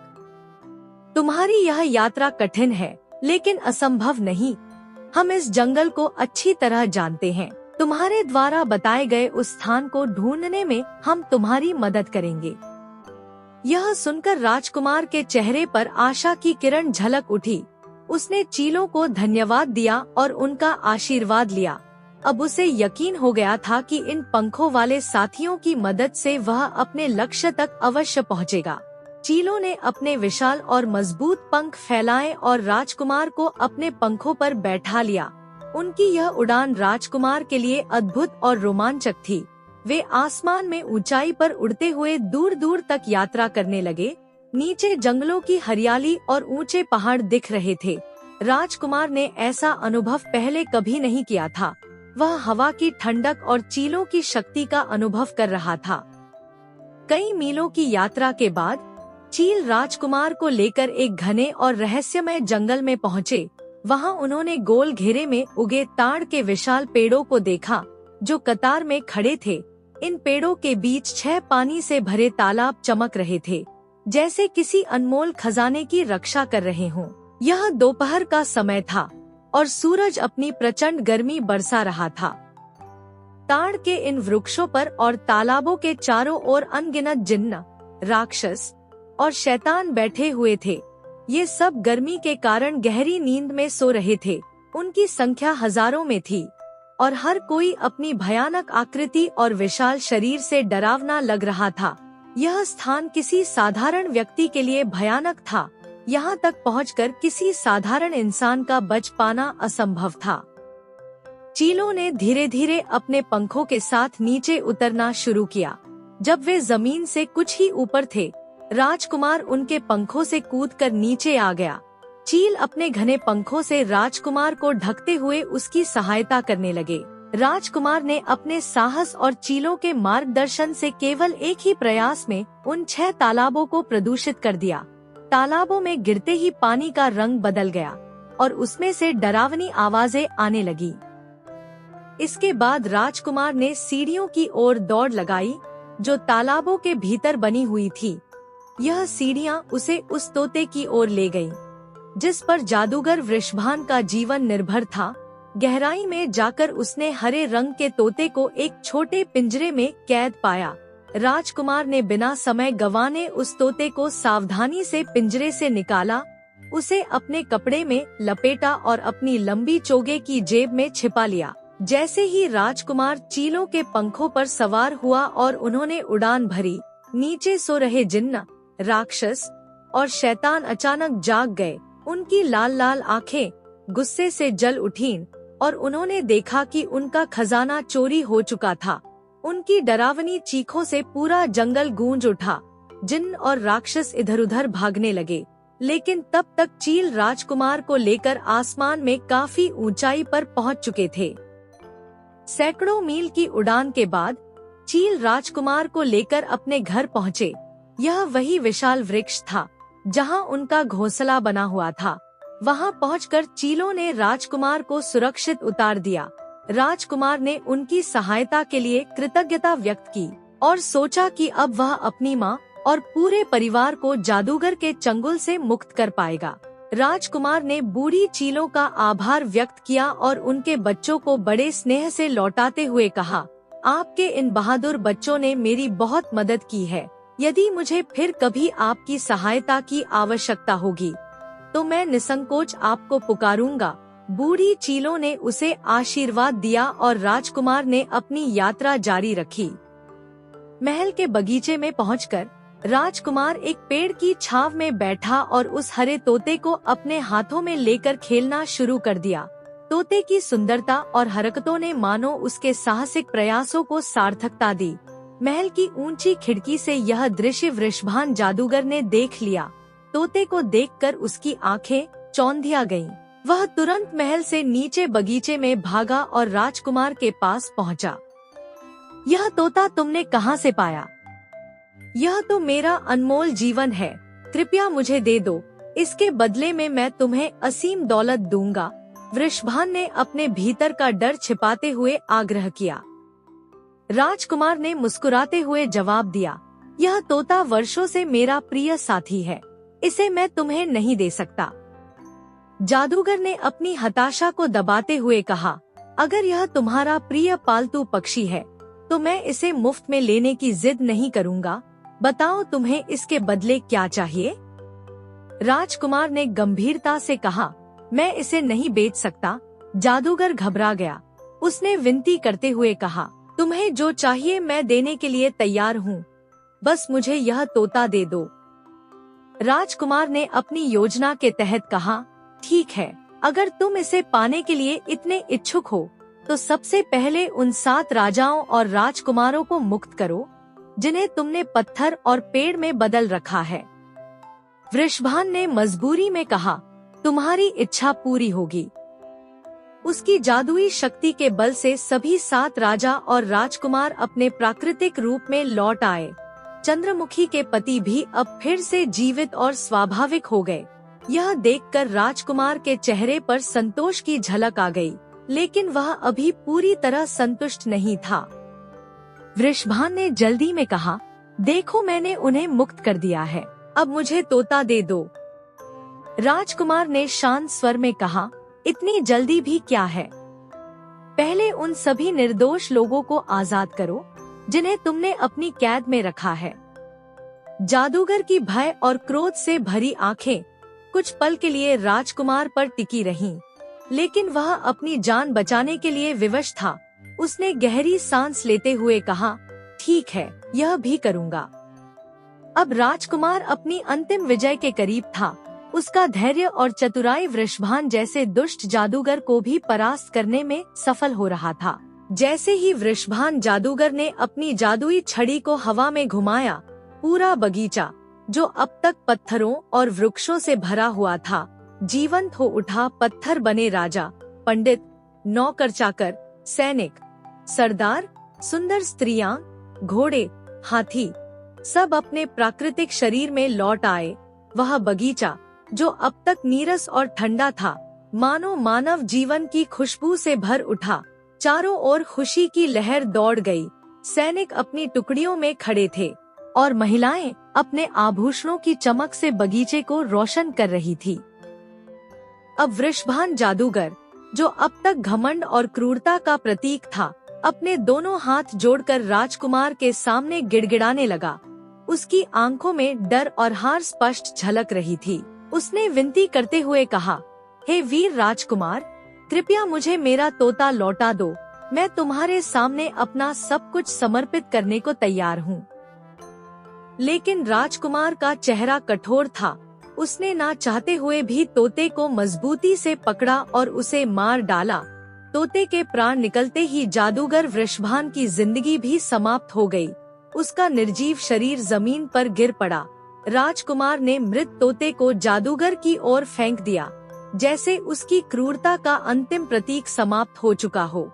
तुम्हारी यह यात्रा कठिन है, लेकिन असंभव नहीं। हम इस जंगल को अच्छी तरह जानते हैं। तुम्हारे द्वारा बताए गए उस स्थान को ढूंढने में हम तुम्हारी मदद करेंगे। यह सुनकर राजकुमार के चेहरे पर आशा की किरण झलक उठी। उसने चीलों को धन्यवाद दिया और उनका आशीर्वाद लिया। अब उसे यकीन हो गया था कि इन पंखों वाले साथियों की मदद से वह अपने लक्ष्य तक अवश्य पहुंचेगा। चीलों ने अपने विशाल और मजबूत पंख फैलाए और राजकुमार को अपने पंखों पर बैठा लिया। उनकी यह उड़ान राजकुमार के लिए अद्भुत और रोमांचक थी। वे आसमान में ऊंचाई पर उड़ते हुए दूर दूर तक यात्रा करने लगे। नीचे जंगलों की हरियाली और ऊंचे पहाड़ दिख रहे थे। राजकुमार ने ऐसा अनुभव पहले कभी नहीं किया था। वह हवा की ठंडक और चीलों की शक्ति का अनुभव कर रहा था। कई मीलों की यात्रा के बाद चील राजकुमार को लेकर एक घने और रहस्यमय जंगल में पहुँचे। वहाँ उन्होंने गोल घेरे में उगे ताड़ के विशाल पेड़ों को देखा, जो कतार में खड़े थे। इन पेड़ों के बीच 6 पानी से भरे तालाब चमक रहे थे, जैसे किसी अनमोल खजाने की रक्षा कर रहे हों। यह दोपहर का समय था और सूरज अपनी प्रचंड गर्मी बरसा रहा था। ताड़ के इन वृक्षों पर और तालाबों के चारों ओर अनगिनत जिन्न, राक्षस और शैतान बैठे हुए थे। ये सब गर्मी के कारण गहरी नींद में सो रहे थे। उनकी संख्या हजारों में थी और हर कोई अपनी भयानक आकृति और विशाल शरीर से डरावना लग रहा था। यह स्थान किसी साधारण व्यक्ति के लिए भयानक था। यहाँ तक पहुंचकर किसी साधारण इंसान का बच पाना असंभव था। चीलों ने धीरे धीरे अपने पंखों के साथ नीचे उतरना शुरू किया। जब वे जमीन से कुछ ही ऊपर थे, राजकुमार उनके पंखों से कूदकर नीचे आ गया। चील अपने घने पंखों से राजकुमार को ढकते हुए उसकी सहायता करने लगे। राजकुमार ने अपने साहस और चीलों के मार्गदर्शन से केवल एक ही प्रयास में उन 6 तालाबों को प्रदूषित कर दिया। तालाबों में गिरते ही पानी का रंग बदल गया और उसमें से डरावनी आवाजें आने लगी। इसके बाद राजकुमार ने सीढ़ियों की ओर दौड़ लगाई, जो तालाबों के भीतर बनी हुई थी। यह सीढ़ियां उसे उस तोते की ओर ले गईं, जिस पर जादूगर वृषभान का जीवन निर्भर था। गहराई में जाकर उसने हरे रंग के तोते को एक छोटे पिंजरे में कैद पाया। राजकुमार ने बिना समय गंवाने उस तोते को सावधानी से पिंजरे से निकाला, उसे अपने कपड़े में लपेटा और अपनी लंबी चोगे की जेब में छिपा लिया। जैसे ही राजकुमार चीलों के पंखों पर सवार हुआ और उन्होंने उड़ान भरी, नीचे सो रहे जिन्न, राक्षस और शैतान अचानक जाग गए। उनकी लाल लाल आंखें गुस्से से जल उठीं और उन्होंने देखा कि उनका खजाना चोरी हो चुका था। उनकी डरावनी चीखों से पूरा जंगल गूंज उठा। जिन्न और राक्षस इधर उधर भागने लगे, लेकिन तब तक चील राजकुमार को लेकर आसमान में काफी ऊंचाई पर पहुंच चुके थे। सैकड़ों मील की उड़ान के बाद चील राजकुमार को लेकर अपने घर पहुँचे। यह वही विशाल वृक्ष था जहां उनका घोंसला बना हुआ था। वहां पहुंचकर चीलों ने राजकुमार को सुरक्षित उतार दिया। राजकुमार ने उनकी सहायता के लिए कृतज्ञता व्यक्त की और सोचा कि अब वह अपनी मां और पूरे परिवार को जादूगर के चंगुल से मुक्त कर पाएगा। राजकुमार ने बूढ़ी चीलों का आभार व्यक्त किया और उनके बच्चों को बड़े स्नेह से लौटाते हुए कहा, आपके इन बहादुर बच्चों ने मेरी बहुत मदद की है। यदि मुझे फिर कभी आपकी सहायता की आवश्यकता होगी तो मैं निसंकोच आपको पुकारूंगा। बूढ़ी चीलों ने उसे आशीर्वाद दिया और राजकुमार ने अपनी यात्रा जारी रखी। महल के बगीचे में पहुंचकर राजकुमार एक पेड़ की छांव में बैठा और उस हरे तोते को अपने हाथों में लेकर खेलना शुरू कर दिया। तोते की सुंदरता और हरकतों ने मानो उसके साहसिक प्रयासों को सार्थकता दी। महल की ऊंची खिड़की से यह दृश्य वृषभान जादूगर ने देख लिया। तोते को देखकर उसकी आंखें चौंधिया गईं। वह तुरंत महल से नीचे बगीचे में भागा और राजकुमार के पास पहुंचा। यह तोता तुमने कहां से पाया? यह तो मेरा अनमोल जीवन है, कृपया मुझे दे दो, इसके बदले में मैं तुम्हें असीम दौलत दूंगा। वृषभान ने अपने भीतर का डर छिपाते हुए आग्रह किया। राजकुमार ने मुस्कुराते हुए जवाब दिया, यह तोता वर्षों से मेरा प्रिय साथी है, इसे मैं तुम्हें नहीं दे सकता। जादूगर ने अपनी हताशा को दबाते हुए कहा, अगर यह तुम्हारा प्रिय पालतू पक्षी है तो मैं इसे मुफ्त में लेने की जिद नहीं करूंगा। बताओ तुम्हें इसके बदले क्या चाहिए? राजकुमार ने गंभीरता से कहा, मैं इसे नहीं बेच सकता। जादूगर घबरा गया। उसने विनती करते हुए कहा, तुम्हें जो चाहिए मैं देने के लिए तैयार हूँ, बस मुझे यह तोता दे दो। राजकुमार ने अपनी योजना के तहत कहा, ठीक है, अगर तुम इसे पाने के लिए इतने इच्छुक हो तो सबसे पहले उन 7 राजाओं और राजकुमारों को मुक्त करो जिन्हें तुमने पत्थर और पेड़ में बदल रखा है। वृषभान ने मजबूरी में कहा, तुम्हारी इच्छा पूरी होगी। उसकी जादुई शक्ति के बल से सभी 7 राजा और राजकुमार अपने प्राकृतिक रूप में लौट आए। चंद्रमुखी के पति भी अब फिर से जीवित और स्वाभाविक हो गए। यह देखकर राजकुमार के चेहरे पर संतोष की झलक आ गई, लेकिन वह अभी पूरी तरह संतुष्ट नहीं था। वृषभान ने जल्दी में कहा, देखो मैंने उन्हें मुक्त कर दिया है, अब मुझे तोता दे दो। राजकुमार ने शांत स्वर में कहा, इतनी जल्दी भी क्या है, पहले उन सभी निर्दोष लोगों को आजाद करो जिन्हें तुमने अपनी कैद में रखा है। जादूगर की भय और क्रोध से भरी आंखें कुछ पल के लिए राजकुमार पर टिकी रहीं, लेकिन वह अपनी जान बचाने के लिए विवश था। उसने गहरी सांस लेते हुए कहा, ठीक है, यह भी करूँगा। अब राजकुमार अपनी अंतिम विजय के करीब था। उसका धैर्य और चतुराई वृषभान जैसे दुष्ट जादूगर को भी परास्त करने में सफल हो रहा था। जैसे ही वृषभान जादूगर ने अपनी जादुई छड़ी को हवा में घुमाया, पूरा बगीचा जो अब तक पत्थरों और वृक्षों से भरा हुआ था, जीवंत हो उठा। पत्थर बने राजा, पंडित, नौकर चाकर, सैनिक, सरदार, सुंदर स्त्रियां, घोड़े, हाथी, सब अपने प्राकृतिक शरीर में लौट आए। वह बगीचा जो अब तक नीरस और ठंडा था, मानो मानव जीवन की खुशबू से भर उठा। चारों ओर खुशी की लहर दौड़ गई। सैनिक अपनी टुकड़ियों में खड़े थे और महिलाएं अपने आभूषणों की चमक से बगीचे को रोशन कर रही थी। अब वृषभान जादूगर, जो अब तक घमंड और क्रूरता का प्रतीक था, अपने दोनों हाथ जोड़कर राजकुमार के सामने गिड़गिड़ाने लगा। उसकी आंखों में डर और हार स्पष्ट झलक रही थी। उसने विनती करते हुए कहा, हे वीर राजकुमार, कृपया मुझे मेरा तोता लौटा दो। मैं तुम्हारे सामने अपना सब कुछ समर्पित करने को तैयार हूँ। लेकिन राजकुमार का चेहरा कठोर था। उसने ना चाहते हुए भी तोते को मजबूती से पकड़ा और उसे मार डाला। तोते के प्राण निकलते ही जादूगर वृषभान की जिंदगी भी समाप्त हो गई। उसका निर्जीव शरीर जमीन पर गिर पड़ा। राजकुमार ने मृत तोते को जादूगर की ओर फेंक दिया, जैसे उसकी क्रूरता का अंतिम प्रतीक समाप्त हो चुका हो।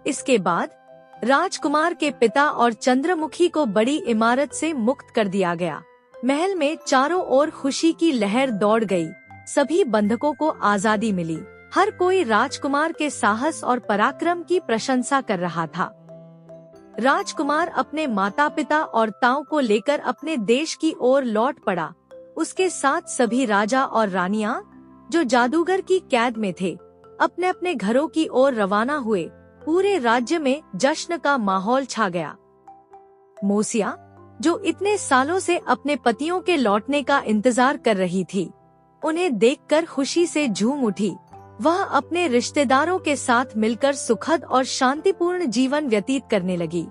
इसके बाद राजकुमार के पिता और चंद्रमुखी को बड़ी इमारत से मुक्त कर दिया गया। महल में चारों ओर खुशी की लहर दौड़ गई। सभी बंधकों को आजादी मिली। हर कोई राजकुमार के साहस और पराक्रम की प्रशंसा कर रहा था। राजकुमार अपने माता पिता और ताऊ को लेकर अपने देश की ओर लौट पड़ा। उसके साथ सभी राजा और रानियां जो जादूगर की कैद में थे, अपने अपने घरों की ओर रवाना हुए। पूरे राज्य में जश्न का माहौल छा गया। मोसिया, जो इतने सालों से अपने पतियों के लौटने का इंतजार कर रही थी, उन्हें देखकर खुशी से झूम उठी। वह अपने रिश्तेदारों के साथ मिलकर सुखद और शांतिपूर्ण जीवन व्यतीत करने लगी।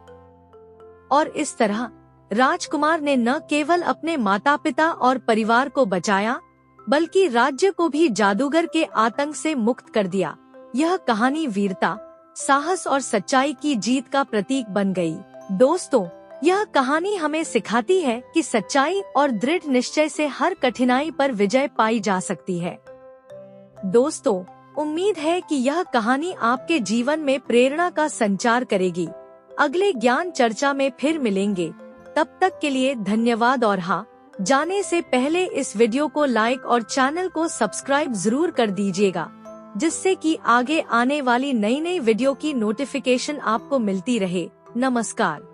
और इस तरह राजकुमार ने न केवल अपने माता पिता और परिवार को बचाया, बल्कि राज्य को भी जादूगर के आतंक से मुक्त कर दिया। यह कहानी वीरता, साहस और सच्चाई की जीत का प्रतीक बन गई। दोस्तों, यह कहानी हमें सिखाती है कि सच्चाई और दृढ़ निश्चय से हर कठिनाई पर विजय पाई जा सकती है। दोस्तों, उम्मीद है कि यह कहानी आपके जीवन में प्रेरणा का संचार करेगी। अगले ज्ञान चर्चा में फिर मिलेंगे। तब तक के लिए धन्यवाद। और हाँ, जाने से पहले इस वीडियो को लाइक और चैनल को सब्सक्राइब जरूर कर दीजिएगा, जिससे कि आगे आने वाली नई वीडियो की नोटिफिकेशन आपको मिलती रहे। नमस्कार।